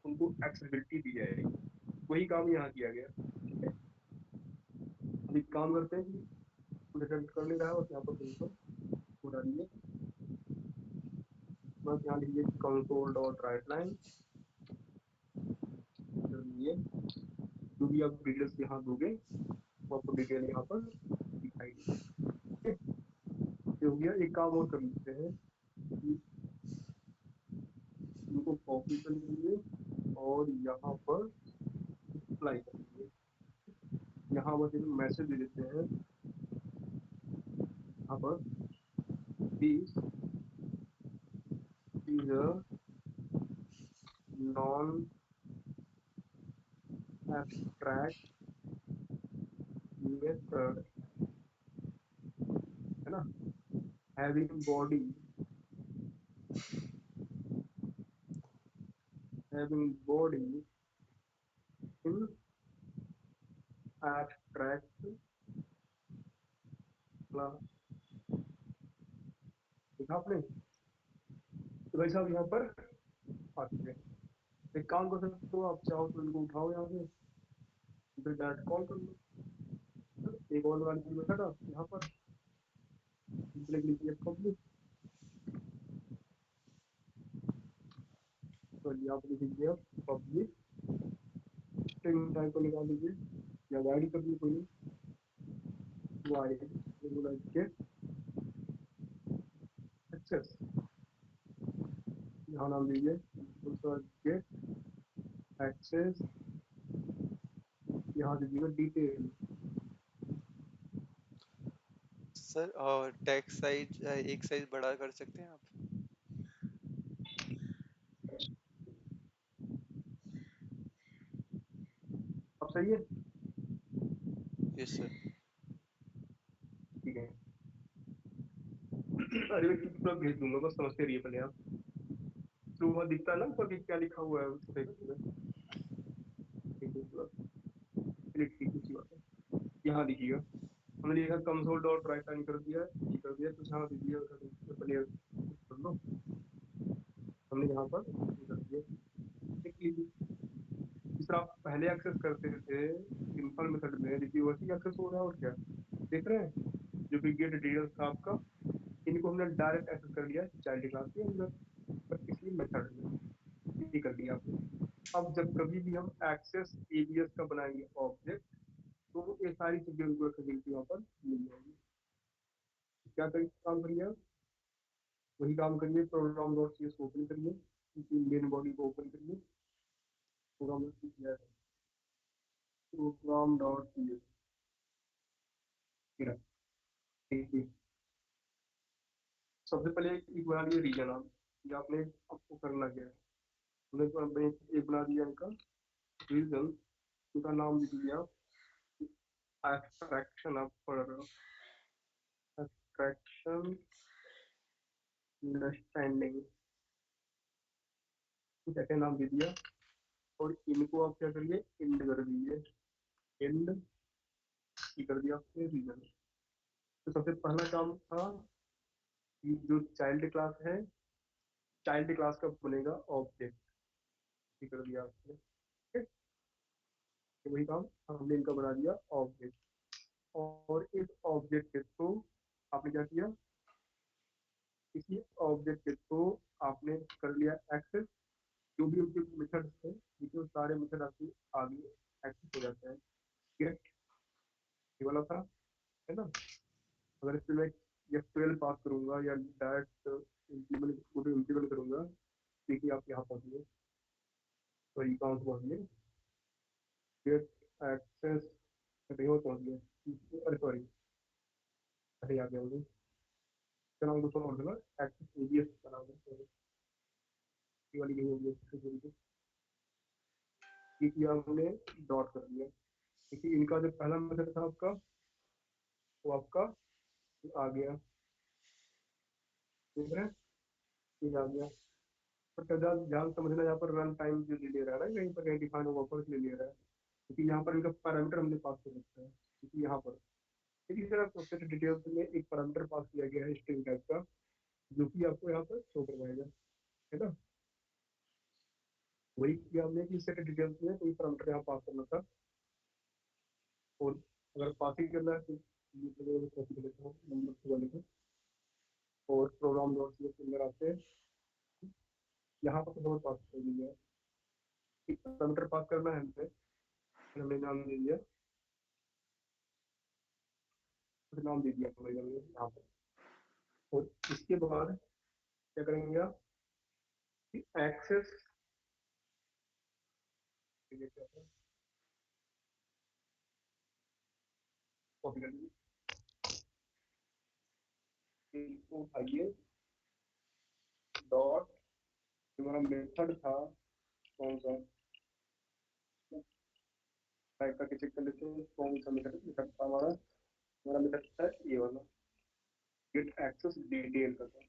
उनको एक्सेसिबिलिटी दी जाएगी। वही काम यहाँ किया गया, ठीक है। अभी काम करते हैं कि रिटर्न कर ले रहा है और यहाँ पर उनको पूरा लिए, बस यहाँ लिखिए कंसोल डॉट राइट लाइन, ये जो भी आप डिटेल्स यहाँ दोगे वो आपको डिटेल यहाँ पर दिखाई देगी, ठीक है। ये हो गया। एक काम और कर लेते हैं कि इनको कॉपी कर लीजिए और यहाँ पर अप्लाई कर लीजिए। यहाँ बस एक मैसेज दे देते हैं, यहाँ पर this is a non abstract method, है ना, having body, having body in abstract class. देखा आपने? तो भाई साहब यहाँ पर आते हैं, एक काम कर सकते हो, आप चाहो तो इनको उठाओ यहाँ से, फिर डायरेक्ट कॉल कर लो, एक और वाली मेथड आप यहाँ पर लिख लीजिए पब्लिक, तो यहाँ पर लिख लीजिए पब्लिक, स्ट्रिंग टाइप को निकाल लीजिए या वाइड कर लीजिए, कोई वाइड गेट एक्सेस, यहाँ नाम दीजिए दूसरा गेट एक्सेस, यहाँ दीजिएगा डिटेल। सर और टेक्स्ट साइज एक साइज बड़ा कर सकते हैं आप? अब सही है, यस सर। ठीक है। अरे मैं पूरा भेज दूंगा, बस समझते रहिए पहले आप। तो वहाँ दिखता है ना ऊपर कि क्या लिखा हुआ है, उसको देख लीजिए, ठीक है पूरा, चलिए ठीक है, अच्छी बात है। यहाँ दिखिएगा, हमने लिखा कंसोल डॉट राइट लाइन कर दिया, ये कर दिया, तो यहाँ दीजिए पहले कर लो, हमने यहाँ पर ये कर दिया, देख लीजिए। जिस तरह आप पहले एक्सेस करते थे सिंपल मेथड में, देखिए वैसे ही एक्सेस हो रहा है, और क्या देख रहे हैं, जो भी गेट डिटेल्स था आपका, इनको हमने डायरेक्ट एक्सेस कर लिया चाइल्ड क्लास के अंदर, पर किसी मेथड में, ये कर दिया आपने। अब जब कभी भी हम एक्सेस एबीएस का बनाएंगे ऑब्जेक्ट, तो ये सारी चीजें उनको एक्सेसिबिलिटी यहाँ पर मिल जाएगी। क्या करिए, काम करिए आप, वही काम करिए, प्रोग्राम डॉट सी एस को ओपन करिए, मेन बॉडी को ओपन करिए, program program dot C S, देखिए सबसे पहले एक बना दिया रीजन आप, ये आपने आपको करना क्या है, हमने तो हमने एक बना दिया इनका रीजन, इनका नाम दे दिया आप एब्स्ट्रैक्शन, आप पढ़ रहे हो एब्स्ट्रैक्शन अंडरस्टैंडिंग, ठीक है, नाम दे दिया। और इनको आप क्या करिए, इंड कर दीजिए, इंड की कर दिया आपने रीजन। तो सबसे पहला काम था कि जो चाइल्ड क्लास है, चाइल्ड क्लास का बनेगा ऑब्जेक्ट, ये कर दिया आपने, ठीक है। तो वही काम हमने इनका बना दिया ऑब्जेक्ट, और इस ऑब्जेक्ट के थ्रू आपने क्या किया, इसी ऑब्जेक्ट के थ्रू आपने कर लिया एक्सेस, जो भी उनके मेथड थे, देखिए वो सारे मेथड आपके आगे एक्सेस हो जाते हैं, गेट ये वाला था, है ना। अगर इसमें मैं F12 पास करूंगा या डायरेक्ट इम्प्लीमेंट इम्प्लीमेंट करूंगा, देखिए आप यहाँ पहुंचिए, तो ये कहाँ से पहुंच गए, गेट एक्सेस कहीं और पहुंच गए, अरे सॉरी, अरे आ गया मुझे, क्या नाम दूसरा और था, एक्सेस एबीएस का नाम है, ये वाली यही होगी, ये किया हमने, डॉट कर दिया। देखिए इनका जो पहला मेथड था आपका, वो आपका आ गया, देख रहे हैं, ये आ गया। बट ध्यान ध्यान समझना, यहाँ पर रन टाइम जो ले रहा है ना, कहीं पर कहीं डिफाइन वर्कर्स ले रहा है, क्योंकि यहाँ पर इनका पैरामीटर हमने पास कर रखा है, क्योंकि यहाँ पर इसी तरह प्रोसेस डिटेल्स में एक पैरामीटर पास किया गया है स्ट्रिंग टाइप का, जो कि आपको यहाँ पर शो करवाएगा, है ना। वही किया हमने कि सेट डिटेल्स में कोई पैरामीटर यहाँ पास करना था, और अगर पासिंग करना है तो ये चलो मैं कॉपी कर लेता हूँ नंबर वाले को, और प्रोग्राम डॉट सी के अंदर आते हैं, यहाँ पर नंबर पास कर दिया है, एक पैरामीटर पास करना है हमें, हमने नाम दे दिया, फिर नाम दे दिया हमारे यहाँ पर। और इसके बाद क्या करेंगे आप, एक्सेस कॉपी कर लीजिए, इसको उठाइए, डॉट हमारा मेथड था कौन सा, टाइप करके चेक कर लेते हैं कौन सा मेथड मेथड था हमारा, हमारा मेथड था ये वाला, गेट एक्सेस डिटेल का था।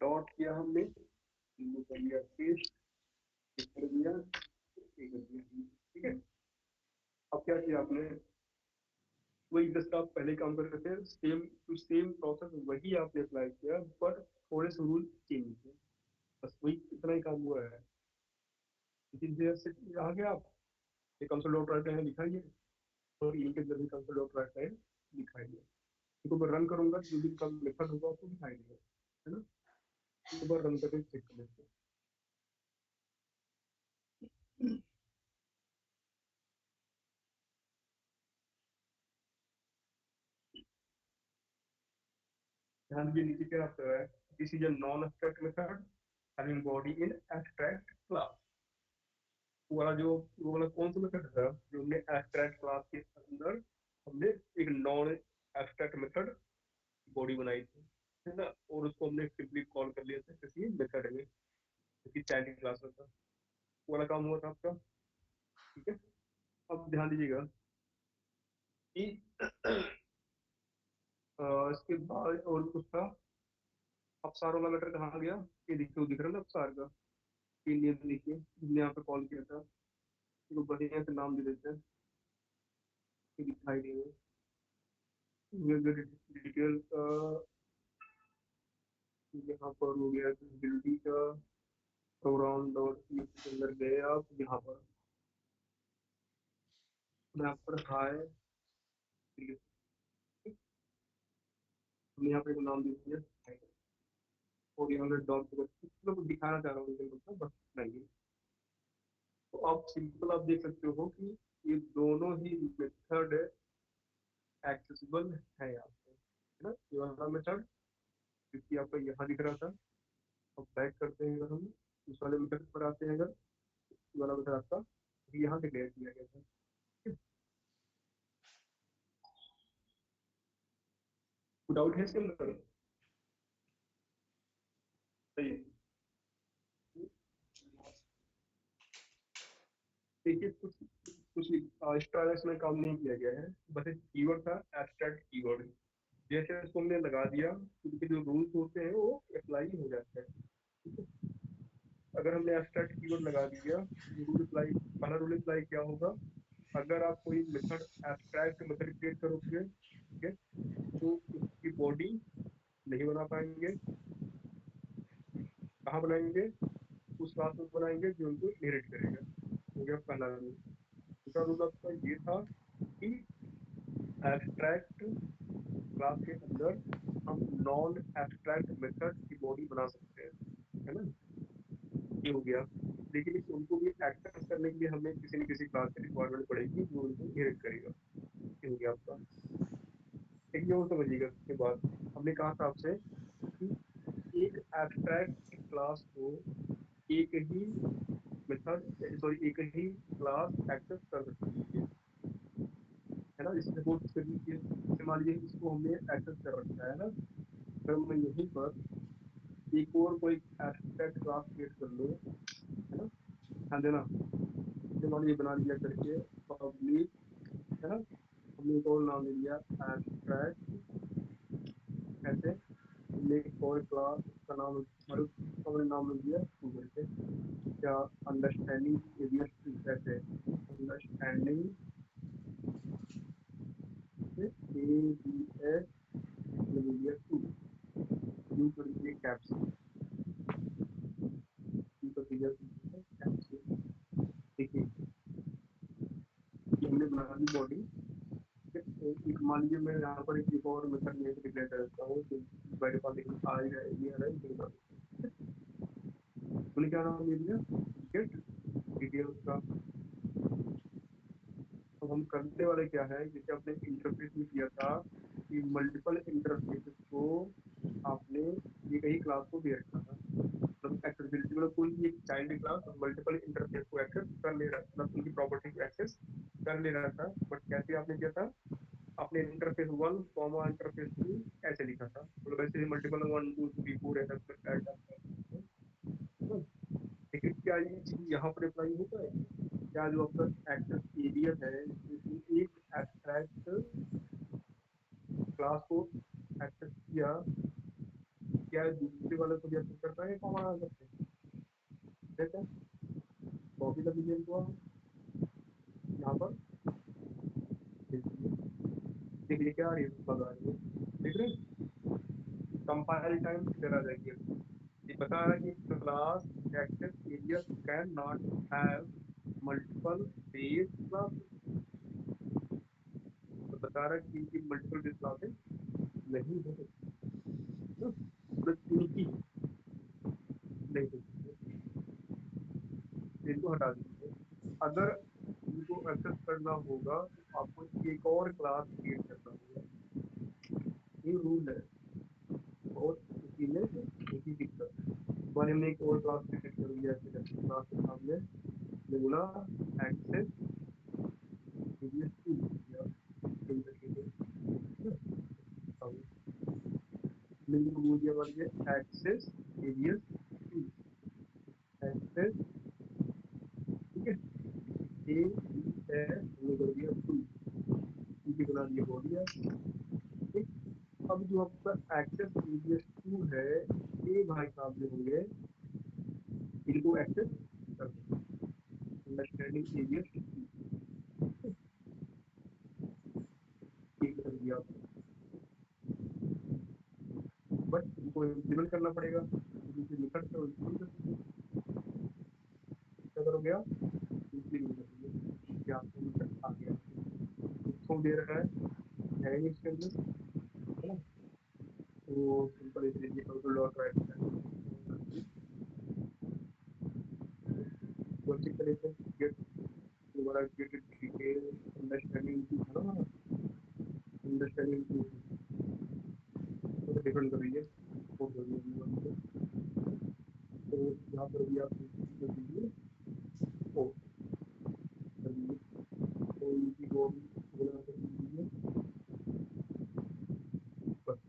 डॉट किया हमने, कर दिया पेस्ट, कर दिया, ये कर दिया, ठीक है। अब क्या किया आपने, वही जस्ट आप पहले काम कर रहे थे, सेम टू सेम प्रोसेस वही आपने अप्लाई किया, बट थोड़े से रूल चेंज किए, बस वही इतना ही काम हुआ है। इसी वजह से आ गया आप, ये कंसोल डॉट राइट है दिखाइए, और इनके अंदर भी कंसोल डॉट राइट है दिखाइए, इसको मैं रन करूंगा, जो भी कल मेथड होगा उसको दिखाई देगा, है ना। एक बार रन करके चेक कर लेते हैं। ध्यान दीजिए नीचे क्या आता है, this is a non abstract method having body in abstract class. वो वाला जो, वो वाला कौन सा मेथड था जो हमने एब्स्ट्रैक्ट क्लास के अंदर हमने एक नॉन एब्स्ट्रैक्ट मेथड बॉडी बनाई थी, है ना, और उसको हमने सिंपली कॉल कर लिया था किसी मेथड में, किसी चाइल्ड क्लास में था, वो वाला काम हुआ था आपका, ठीक है। अब ध्यान दीजिएगा कि इसके बाद और कुछ था, अपसार वाला मैटर कहाँ गया, ये देखिए दिख रहा है ना अपसार का, ये देखिए हमने यहाँ पे कॉल किया था, इसको बढ़िया से नाम दे देते हैं, ये दिखाई देंगे डिटेल का, यहाँ पर हो गया बिल्डी का, प्रोग्राम डॉट के अंदर गए आप, यहाँ पर यहाँ पर हाय, हमने यहाँ पे एक नाम दे दिया, और यहाँ पे डॉट मतलब दिखाना चाह रहा हूँ लेकिन बस नहीं। तो आप सिंपल आप देख सकते हो कि ये दोनों ही मेथड एक्सेसिबल है यहाँ पे, है ना, ये वाला मेथड क्योंकि आपको यहाँ दिख रहा था। अब बैक करते हैं, अगर हम इस वाले मेथड पर आते हैं, अगर ये वाला मेथड आपका यहाँ डिक्लेयर किया गया था, डाउट है इसके अंदर, सही है। देखिए कुछ कुछ एक्स्ट्रा इसमें काम नहीं किया गया है, बस एक कीवर्ड था एब्स्ट्रैक्ट कीवर्ड, जैसे उसको हमने लगा दिया उनके जो रूल्स होते हैं वो अप्लाई हो जाते हैं, ठीक है। अगर हमने एब्स्ट्रैक्ट कीवर्ड लगा दिया, रूल अप्लाई, पहला रूल अप्लाई क्या होगा, अगर आप कोई मेथड एब्स्ट्रैक्ट मेथड क्रिएट करोगे, ठीक है, तो उसकी बॉडी नहीं बना पाएंगे, कहाँ बनाएंगे, उस क्लास में बनाएंगे जो उनको इनहेरिट करेगा, हो गया पहला रूल। दूसरा रूल आपका ये था कि एब्स्ट्रैक्ट क्लास के अंदर हम नॉन एब्स्ट्रैक्ट मेथड की बॉडी बना सकते हैं, है ना, ये हो गया। लेकिन इस उनको भी एक्सेस करने के लिए हमें किसी न किसी क्लास की रिक्वायरमेंट पड़ेगी जो उनको इनहेरिट करेगा, ये हो गया आपका। एक और समझिएगा, उसके बाद हमने कहा था आपसे कि एक एब्स्ट्रैक्ट क्लास को एक ही मेथड, सॉरी एक ही क्लास एक्सेस कर सकती है ना, जैसे सपोज कर लीजिए, जैसे मान लीजिए इसको हमने एक्सेस कर रखा है ना, अगर मैं यहीं पर एक और कोई एब्स्ट्रैक्ट क्लास क्रिएट कर लूँ, है ना, ध्यान देना, जैसे मान लीजिए बना लिया करके पब्लिक, है ना, हमने एक और नाम ले लिया एब्स्ट्रैक्ट, ऐसे हमने एक और क्लास, उसका नाम मतलब उसका हमने नाम लिख दिया टू करके। क्या अंडरस्टैंडिंग एरिया टू ऐसे है, अंडरस्टैंडिंग एबीएस एरिया टू, यू कर दिए कैप्स, यू कर दिया कैप्स। देखिए ये हमने बना दी बॉडी। एक मान लीजिए मैं यहाँ पर एक और मेथड में डिक्लेयर कर देता हूँ कि मेरे पास लेकिन आ ही है, ये है ये बना देता हूँ। हमने क्या नाम दे दिया, गेट डिटेल्स का। तो हम करने वाले क्या है, जैसे आपने इंटरफेस में किया था कि मल्टीपल इंटरफेसेस को आपने ये कहीं क्लास को दे रखा था, मतलब एक्सेसिबिलिटी मतलब कोई भी एक चाइल्ड क्लास और मल्टीपल इंटरफेस को एक्सेस कर ले रहा, मतलब उनकी प्रॉपर्टी को एक्सेस कर ले रहा था। बट कैसे आपने किया था, आपने interface one comma interface two ऐसे लिखा था, मतलब ऐसे ही multiple one two three four ऐसा ऐड करते हैं। लेकिन क्या ये चीज यहाँ पर अप्लाई होता है, क्या जो आपका एक्सेस एरिया है इसमें एक एब्स्ट्रैक्ट क्लास को एक्सेस किया, क्या दूसरे वाले को भी एक्सेस करता है कॉमन आ सकते हैं, ठीक है। कॉपी कर लीजिए इनको आप यहाँ पर, देखिए देखिए क्या आ रही है, बग आ रही है, देख रहे हैं। कंपाइल टाइम इधर आ जाएगी। ये बता रहा है कि class access area can not have multiple base classes, तो बता रहा है कि इनकी मल्टीपल बेस क्लासेस नहीं हो सकती, मतलब इनकी नहीं हो सकती, इनको हटा दीजिए। अगर इनको एक्सेस करना होगा तो आपको एक और क्लास क्रिएट करना होगा, ये रूल है। और इसी में इसी दिक्कत, हमारे हमने एक और क्लास क्रिएट कर लिया, ऐसे करके क्लास के सामने बोला एक्सेस एरिया टू लिख दिया, सही तरीके से मैंने बोल दिया मान लीजिए एक्सेस एरिया टू, एक्सेस, ठीक है, ए बी एस हमने कर दिया टू, इनकी बना दिया बॉडी है, ठीक। अब जो आपका एक्सेस एरिया टू है, ये भाई साहब जो होंगे इनको एक्सेस कर सकते, अंडरस्टैंडिंग एरिया टू कर दिया आपने, बट इनको इम्प्लीमेंट करना पड़ेगा, जिसे निकट से इम्प्लीमेंट कर दीजिए। क्या करोगे आप, इम्प्लीमेंट कर दीजिए, ये आपको निकट आ गया, इसको दे रहा है नहीं इसके अंदर, है ना। तो सिंपल इसे लीजिए कंट्रोल डॉट राइट तो अच्छी तरह से गेट, दोबारा गेट डिटेल अंडरस्टैंडिंग टू था ना, अंडरस्टैंडिंग टू तो डिफरेंट कर दीजिए, वो कर दीजिए। तो यहाँ पर भी आप कर दीजिए, ओ कर दीजिए, तो इनकी वो भी गुना कर दीजिए, बस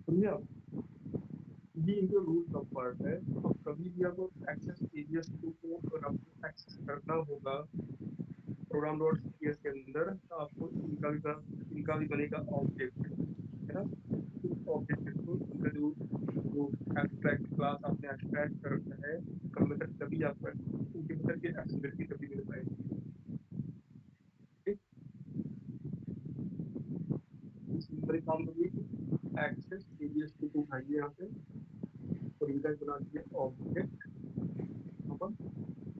समझे आप। ये इनके रूल का पार्ट है। अब कभी भी आपको एक्सेस एरिया टू को अगर आपको एक्सेस करना होगा प्रोग्राम डॉट सीएस के अंदर, तो आपको इनका भी बनेगा ऑब्जेक्ट, है ना। उस ऑब्जेक्ट को इनका जो जो एब्स्ट्रैक्ट क्लास आपने एक्सट्रैक्ट कर रखा है, उसका मेथड तभी आपका उनके मेथड की एक्सेसिबिलिटी तभी मिल पाएगी, ठीक। सिंपली काम करिए कि एक्सेस एरिया टू को उठाइए यहाँ पे और इनका बना दीजिए ऑब्जेक्ट, यहाँ पर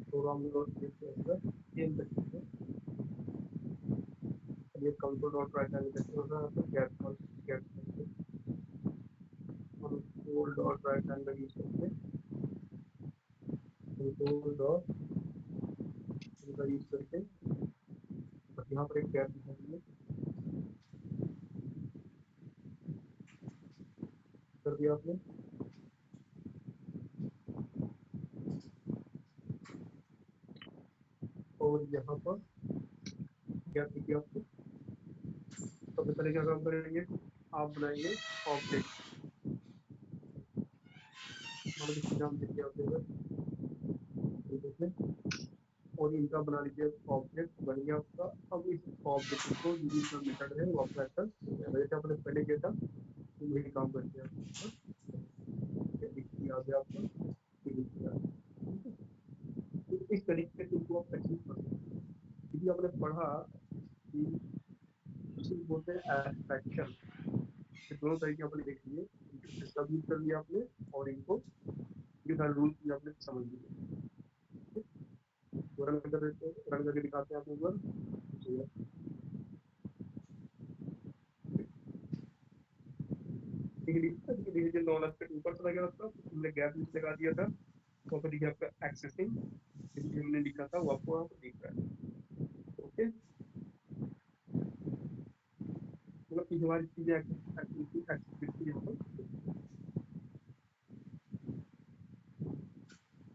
प्रोग्राम डॉट सीएस के अंदर सेम तरीके से। ये कंसोल डॉट राइट एंगल करके होगा यहाँ पे गैप कॉल, गैप करके console dot right angle use करके, कंसोल डॉट इनका यूज करके बस यहाँ पर एक गैप दिखा दीजिए, कर दिया आपने। और यहाँ पर गैप दिखिए आपको। सबसे पहले क्या काम करेंगे, आप बनाएंगे ऑब्जेक्ट, मतलब इसको नाम दीजिए आप, ठीक है, और इनका बना लीजिए ऑब्जेक्ट बन गया आपका। अब इस ऑब्जेक्ट को जो भी इसका मेथड है वो आपका एक्सेस हो जाएगा, जैसे आपने पहले किया था तो वही काम कर दिया आपका। आ गया आपका, ये लिख दिया। ठीक है, तो इस तरीके से इसको आप अचीव कर सकते हैं। यदि आपने पढ़ा कि इसे बोलते हैं एब्स्ट्रैक्शन, ये दोनों तरीके आपने देख लिए, इंटरफेस का भी यूज कर लिया आपने और इनको ये सारे रूल्स भी आपने समझ लिए। ठीक है, तो रन कर देते हैं, रन करके दिखाते हैं आपको एक बार। तो डिवीजन नॉलेज के ऊपर चला गया था, हमने गैप नीचे लगा दिया था, तो फिर देखिए आपका एक्सेसिंग जो हमने लिखा था वो आपको वहाँ पर दिख रहा है। ओके, मतलब कि हमारी चीजें एक्सेसिबिलिटी यहाँ पर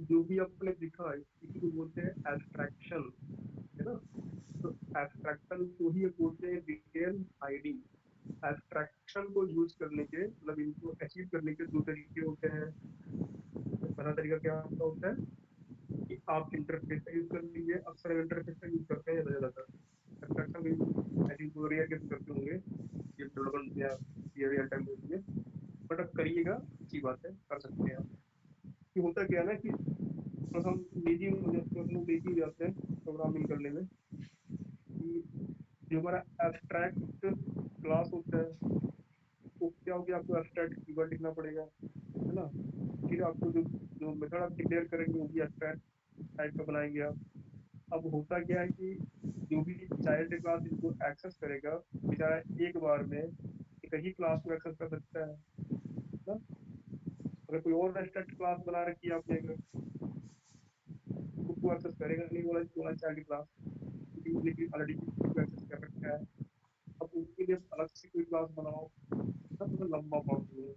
जो भी आपने दिखा है इसी को बोलते हैं एब्स्ट्रैक्शन, है ना। तो एब्स्ट्रैक्शन को ही बोलते हैं डिटेल हाइडिंग। एब्स्ट्रैक्शन को यूज करने के मतलब इनको अचीव करने के दो तरीके होते हैं। तो पहला तरीका क्या आपका होता है कि आप इंटरफेस का यूज कर लीजिए, अक्सर इंटरफेस का यूज करते हैं ज्यादातर। एब्स्ट्रैक्शन का use I think rare case करते होंगे, ये डेवलपमेंट या रियल टाइम होती है, बट अब करिएगा, अच्छी बात है, कर सकते हैं आप। कि होता क्या है ना कि तो हम लेजी हो जाते हैं, हम लोग लेजी हो जाते हैं प्रोग्रामिंग करने में, कि जो हमारा एब्स्ट्रैक्ट क्लास होता है वो क्या हो गया, आपको एब्स्ट्रैक्ट कीवर्ड लिखना पड़ेगा, है ना। फिर आपको जो जो मेथड आप डिक्लेयर करेंगे वो भी एब्स्ट्रैक्ट टाइप का बनाएंगे आप। अब होता क्या है कि जो भी चाइल्ड क्लास इनको एक्सेस करेगा बेचारा एक बार में एक ही क्लास को एक्सेस कर सकता है ना। अगर कोई और एब्स्ट्रैक्ट क्लास बना रखी है आपने अगर, तो वो एक्सेस करेगा नहीं वाला चाइल्ड क्लास, क्योंकि उसने ऑलरेडी किसी को एक्सेस कर रखा है। अब उसके लिए अलग से कोई क्लास बनाओ ना, तो लंबा प्रोसेस है।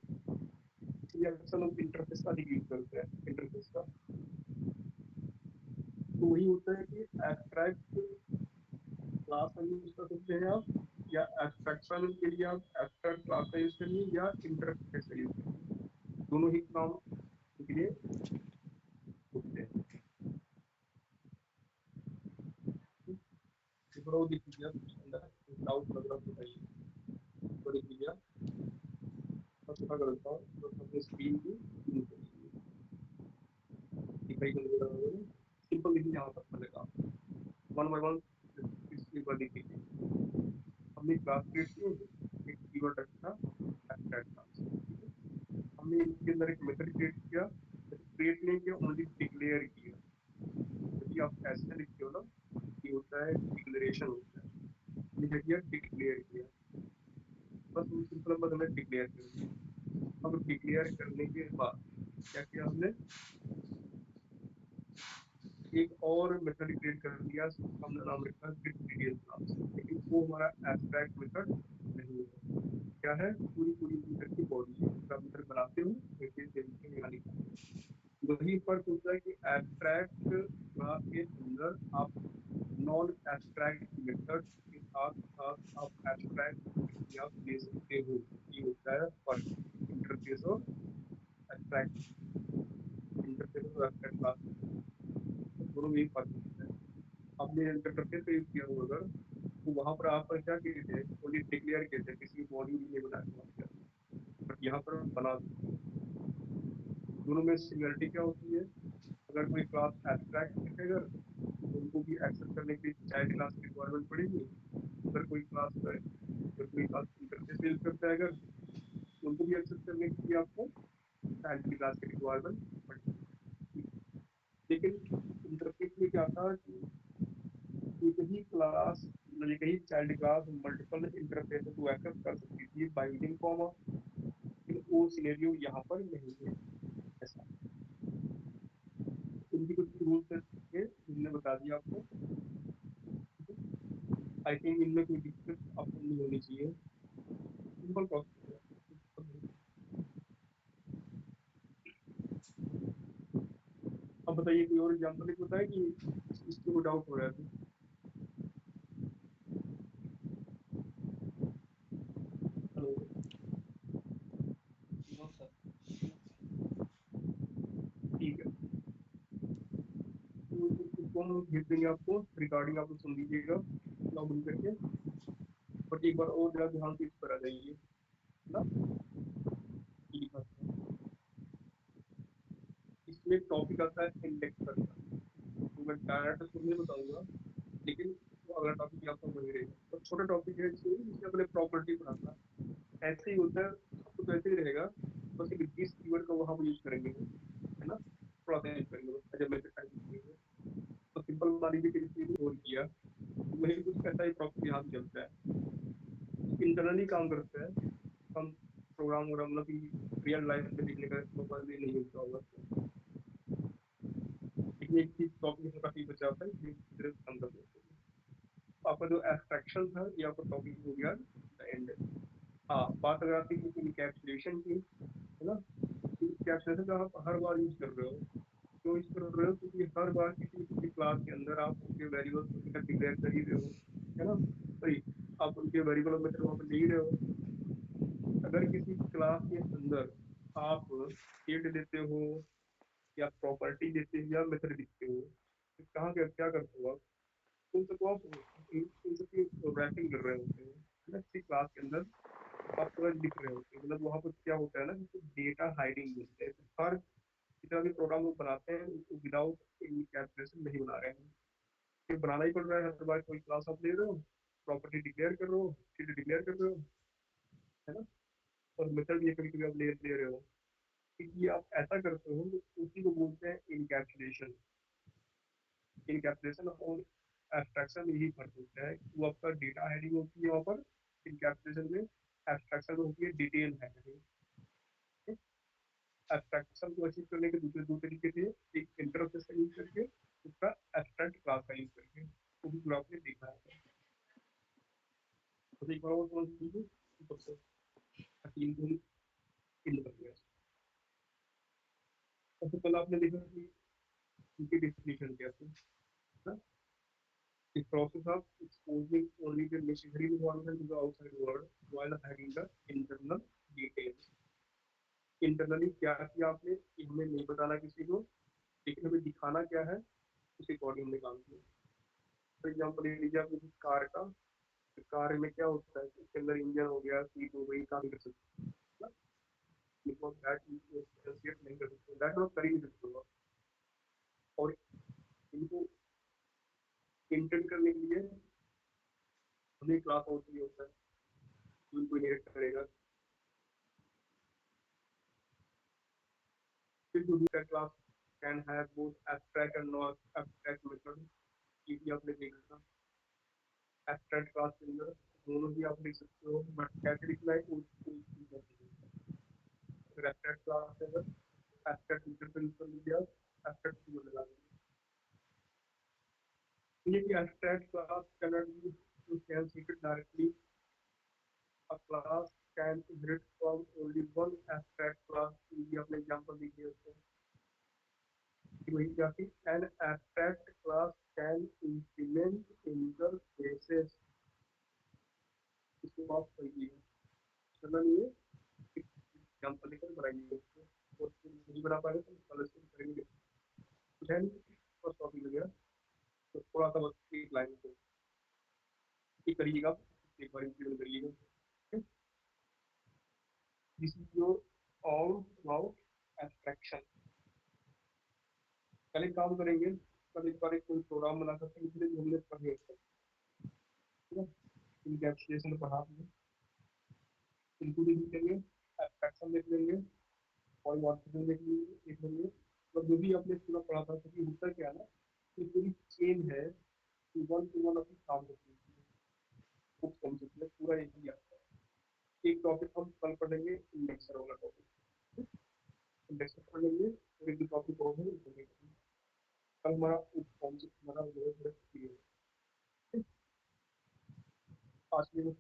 इसलिए अक्सर लोग इंटरफेस का अधिक यूज करते हैं, इंटरफेस का। तो वही होता है कि एब्स्ट्रैक्ट क्लास का यूज कर सकते हैं आप, या एब्स्ट्रैक्शन के लिए आप एब्स्ट्रैक्ट क्लास का यूज करिए या इंटरफेस का यूज करिए, दोनों ही काम के लिए होते हैं। थोड़ा वो देख लीजिए आप, अंदर डाउट लग रहा है बताइए, वो देख लीजिए आप। मैं छोटा कर देता हूँ तो अपने स्क्रीन की शुरू कर लीजिए, दिखाई नहीं दे रहा होगा, सिंपल देखिए यहाँ तक चलेगा। वन बाय वन एक बार देख लीजिए। हमने क्लास क्रिएट की, एक कीवर्ड रखा एब्स्ट्रैक्ट क्लास, ठीक है। हमने इसके अंदर एक मेथड क्रिएट किया, क्रिएट नहीं किया, ओनली डिक्लेयर किया। यदि आप ऐसे लिखते हो ना, ये होता है डिक्लेरेशन होता है, हमने किया डिक्लेयर किया, बस वो सिंपल बस हमें डिक्लेयर कर दिया। अब डिक्लेयर करने के बाद क्या किया हमने, एक और मेथड क्रिएट कर लिया, हमने नाम रखा गेट डिटेल क्लास, लेकिन वो हमारा एब्स्ट्रैक्ट मेथड नहीं है। क्या है, पूरी पूरी मेथड की बॉडी है, जब आप मेथड बनाते हो वैसे तरीके में यहाँ लिखा है। वही फर्क होता है कि एब्स्ट्रैक्ट क्लास के अंदर आप नॉन एब्स्ट्रैक्ट मेथड के साथ साथ आप एब्स्ट्रैक्ट मेथड भी आप ले सकते हो। ये होता है फर्क इंटरफेस और एब्स्ट्रैक्ट, इंटरफेस और एब्स्ट्रैक्ट क्लास, दोनों में ही फर्क होता है। आपने इंटरफेस का यूज किया होगा अगर, तो वहां पर आप क्या किए थे, ओनली डिक्लेयर किए थे, किसी मॉड्यूल नहीं बनाया था वहाँ पे। बट यहाँ पर बना सकते हैं। दोनों में सिमिलरिटी क्या होती है, अगर कोई क्लास एब्स्ट्रैक्ट है अगर, तो उनको भी एक्सेस करने के लिए चाइल्ड क्लास की रिक्वायरमेंट पड़ेगी। अगर कोई क्लास है, अगर कोई क्लास इंटरफेस यूज करता है अगर, तो उनको भी एक्सेस करने के लिए आपको चाइल्ड क्लास की रिक्वायरमेंट पड़ेगी। लेकिन इंटरफेस में क्या था कि एक ही क्लास, मतलब एक ही चाइल्ड क्लास मल्टीपल इंटरफेस को एक्सेस कर सकती थी बाइंडिंग कॉमा, लेकिन वो सिनेरियो यहाँ पर नहीं है ऐसा। उनकी कुछ रूल्स है, हमने बता दिया आपको। आई थिंक इनमें कोई दिक्कत आपको नहीं होनी चाहिए, सिंपल प्रोसेस है। अब बताइए कोई और एग्जाम्पल एक बताए कि इसको कोई डाउट हो रहा है तो। Hello, no sir. ठीक है। भेज देंगे आपको, रिकॉर्डिंग आप लोग सुन लीजिएगा लॉग इन करके, बट एक बार और जरा ध्यान से इस पर आ जाइए, है ना। ये लिखा था इसमें टॉपिक आता है इंडेक्सर का, तो मैं डायरेक्ट उसको नहीं बताऊंगा, लेकिन वो अगला टॉपिक आपका वही रहेगा। तो छोटा टॉपिक है जिसमें अपने प्रॉपर्टी पढ़ाता है, ऐसे ही होता है आपको, तो ऐसे ही रहेगा, बस एक दिस कीवर्ड का वहाँ पर यूज करेंगे वो, है ना, थोड़ा सा यूज करेंगे बस, जब मैं टाइप करेंगे तो सिंपल मान लीजिए कि जैसे रोल किया, तो वही कुछ ऐसा ही प्रॉपर यहाँ पे चलता है, इंटरनली काम करता है। हम प्रोग्राम वोग्राम मतलब कि रियल लाइफ में लिखने का प्रॉपरली नहीं मिलता होगा तो, लेकिन एक चीज टॉपिक में काफी बचा होता है, ये सिर्फ हम कर देते हैं। आपका जो एब्स्ट्रैक्शन था ये आपका टॉपिक हो गया द एंड। हाँ, बात अगर आती है इनकैप्सुलेशन की, है ना, इनकैप्सुलेशन का आप हर बार यूज कर रहे हो, क्यों यूज कर रहे हो, क्योंकि हर बार किसी न किसी क्लास के अंदर आप उनके वेरिएबल मेथड डिक्लेयर कर ही रहे हो, है ना, सही, आप उनके वेरिएबल मेथड वहाँ पर ले ही रहे हो। अगर किसी क्लास के अंदर आप स्टेट देते हो या प्रॉपर्टी देते हो या मेथड लिखते हो, तो कहाँ क्या करते हो आप, उन सबको आप इन सबकी रैपिंग कर रहे होते हैं, है ना, किसी क्लास के अंदर आप पूरा लिख रहे होते हैं, मतलब वहाँ पर क्या होता है ना, जिसको डेटा हाइडिंग बोलते हैं। तो हर जितना भी प्रोग्राम वो बनाते हैं उसको विदाउट इनकैप्सुलेशन नहीं बना रहे हैं, ये बनाना ही पड़ रहा है। हर बार कोई क्लास आप ले रहे हो, प्रॉपर्टी डिक्लेयर कर रहे हो, फिर डिक्लेयर कर रहे हो, है ना, और मेथड ये कभी कभी आप ले रहे हो, क्योंकि आप ऐसा करते हो तो उसी को बोलते हैं इनकैप्सुलेशन। इनकैप्सुलेशन और एब्स्ट्रैक्शन में यही फर्क होता है, वो आपका डेटा हाइडिंग होती है वहाँ पर इनकैप्सुलेशन में, एब्स्ट्रैक्शन होती है डिटेल हाइडिंग। एब्स्ट्रैक्शन को अचीव करने के दूसरे दो तरीके थे, एक इंटरफेस का यूज करके, दूसरा एब्स्ट्रैक्ट क्लास का यूज करके, वो भी पूरा आपने देखा है। तो एक बार और समझ लीजिए, सबसे तीन गुण इन कर गया। सबसे पहले आपने देखा कि इनकी डिफिनेशन क्या थी, है ना, the process of exposing only the necessary information to the outside world while hiding the internal details. Internally क्या किया आपने, कि हमें नहीं बताना किसी को, लेकिन हमें दिखाना क्या है, उस अकॉर्डिंग हमने काम किया। फॉर एग्जाम्पल ले लीजिए आप कार का, तो कार में क्या होता है कि इसके अंदर इंजन हो गया, सीट हो गई, काम कर सकते हैं, बिकॉज दैट नहीं कर सकते, दैट नॉट कर ही नहीं सकते हो। और इनको इंटेंट करने के लिए हमें क्लास और चाहिए होता है, जो इनको इनहेरिट करेगा। फिर जो दूसरा class can have both abstract and non abstract method, ये भी आपने देखा। एब्स्ट्रैक्ट क्लास के अंदर दोनों भी आप लिख सकते हो, बट कैसे लिखना है अगर एब्स्ट्रैक्ट क्लास के अंदर एब्स्ट्रैक्ट फीचर पर यूज कर लीजिए, आप एब्स्ट्रैक्ट फीचर लगा दीजिए। ये कि abstract class cannot be translated directly, a class can inherit from only one abstract class, ये अपने एग्जांपल देखिए उसको, कि वही क्या थी, an abstract class can implement interfaces, इसको आप पढ़िए, समझ लिए, एग्जांपल लेकर बनाइए उसको, और नहीं बना पाए तो कल से करेंगे, कुछ है नहीं, बस टॉपिक हो गया, तो थोड़ा सा बस एक लाइन को ठीक करिएगा, एक बार इंप्लीमेंट करिएगा। This is your all about abstraction. कल एक काम करेंगे, कल एक बार एक कोई प्रोग्राम बना सकते हैं, इसलिए हमने पढ़े, ठीक है, इनकैप्सुलेशन पढ़ा हमने, इनको भी लिख लेंगे, एब्स्ट्रैक्शन लिख लेंगे, और मॉडिफिकेशन लिख लेंगे, मतलब जो भी आपने पूरा पढ़ा था, क्योंकि होता क्या है ना, ये पूरी चेन है, टू वन अपनी काम करती है, बुक समझ पूरा एक ही आता है। एक टॉपिक हम कल पढ़ेंगे इंडेक्सर वाला टॉपिक, इंडेक्सर पढ़ेंगे, और एक टॉपिक और है कल हमारा कॉन्सेप्ट हमारा जो है क्लियर। आज के लिए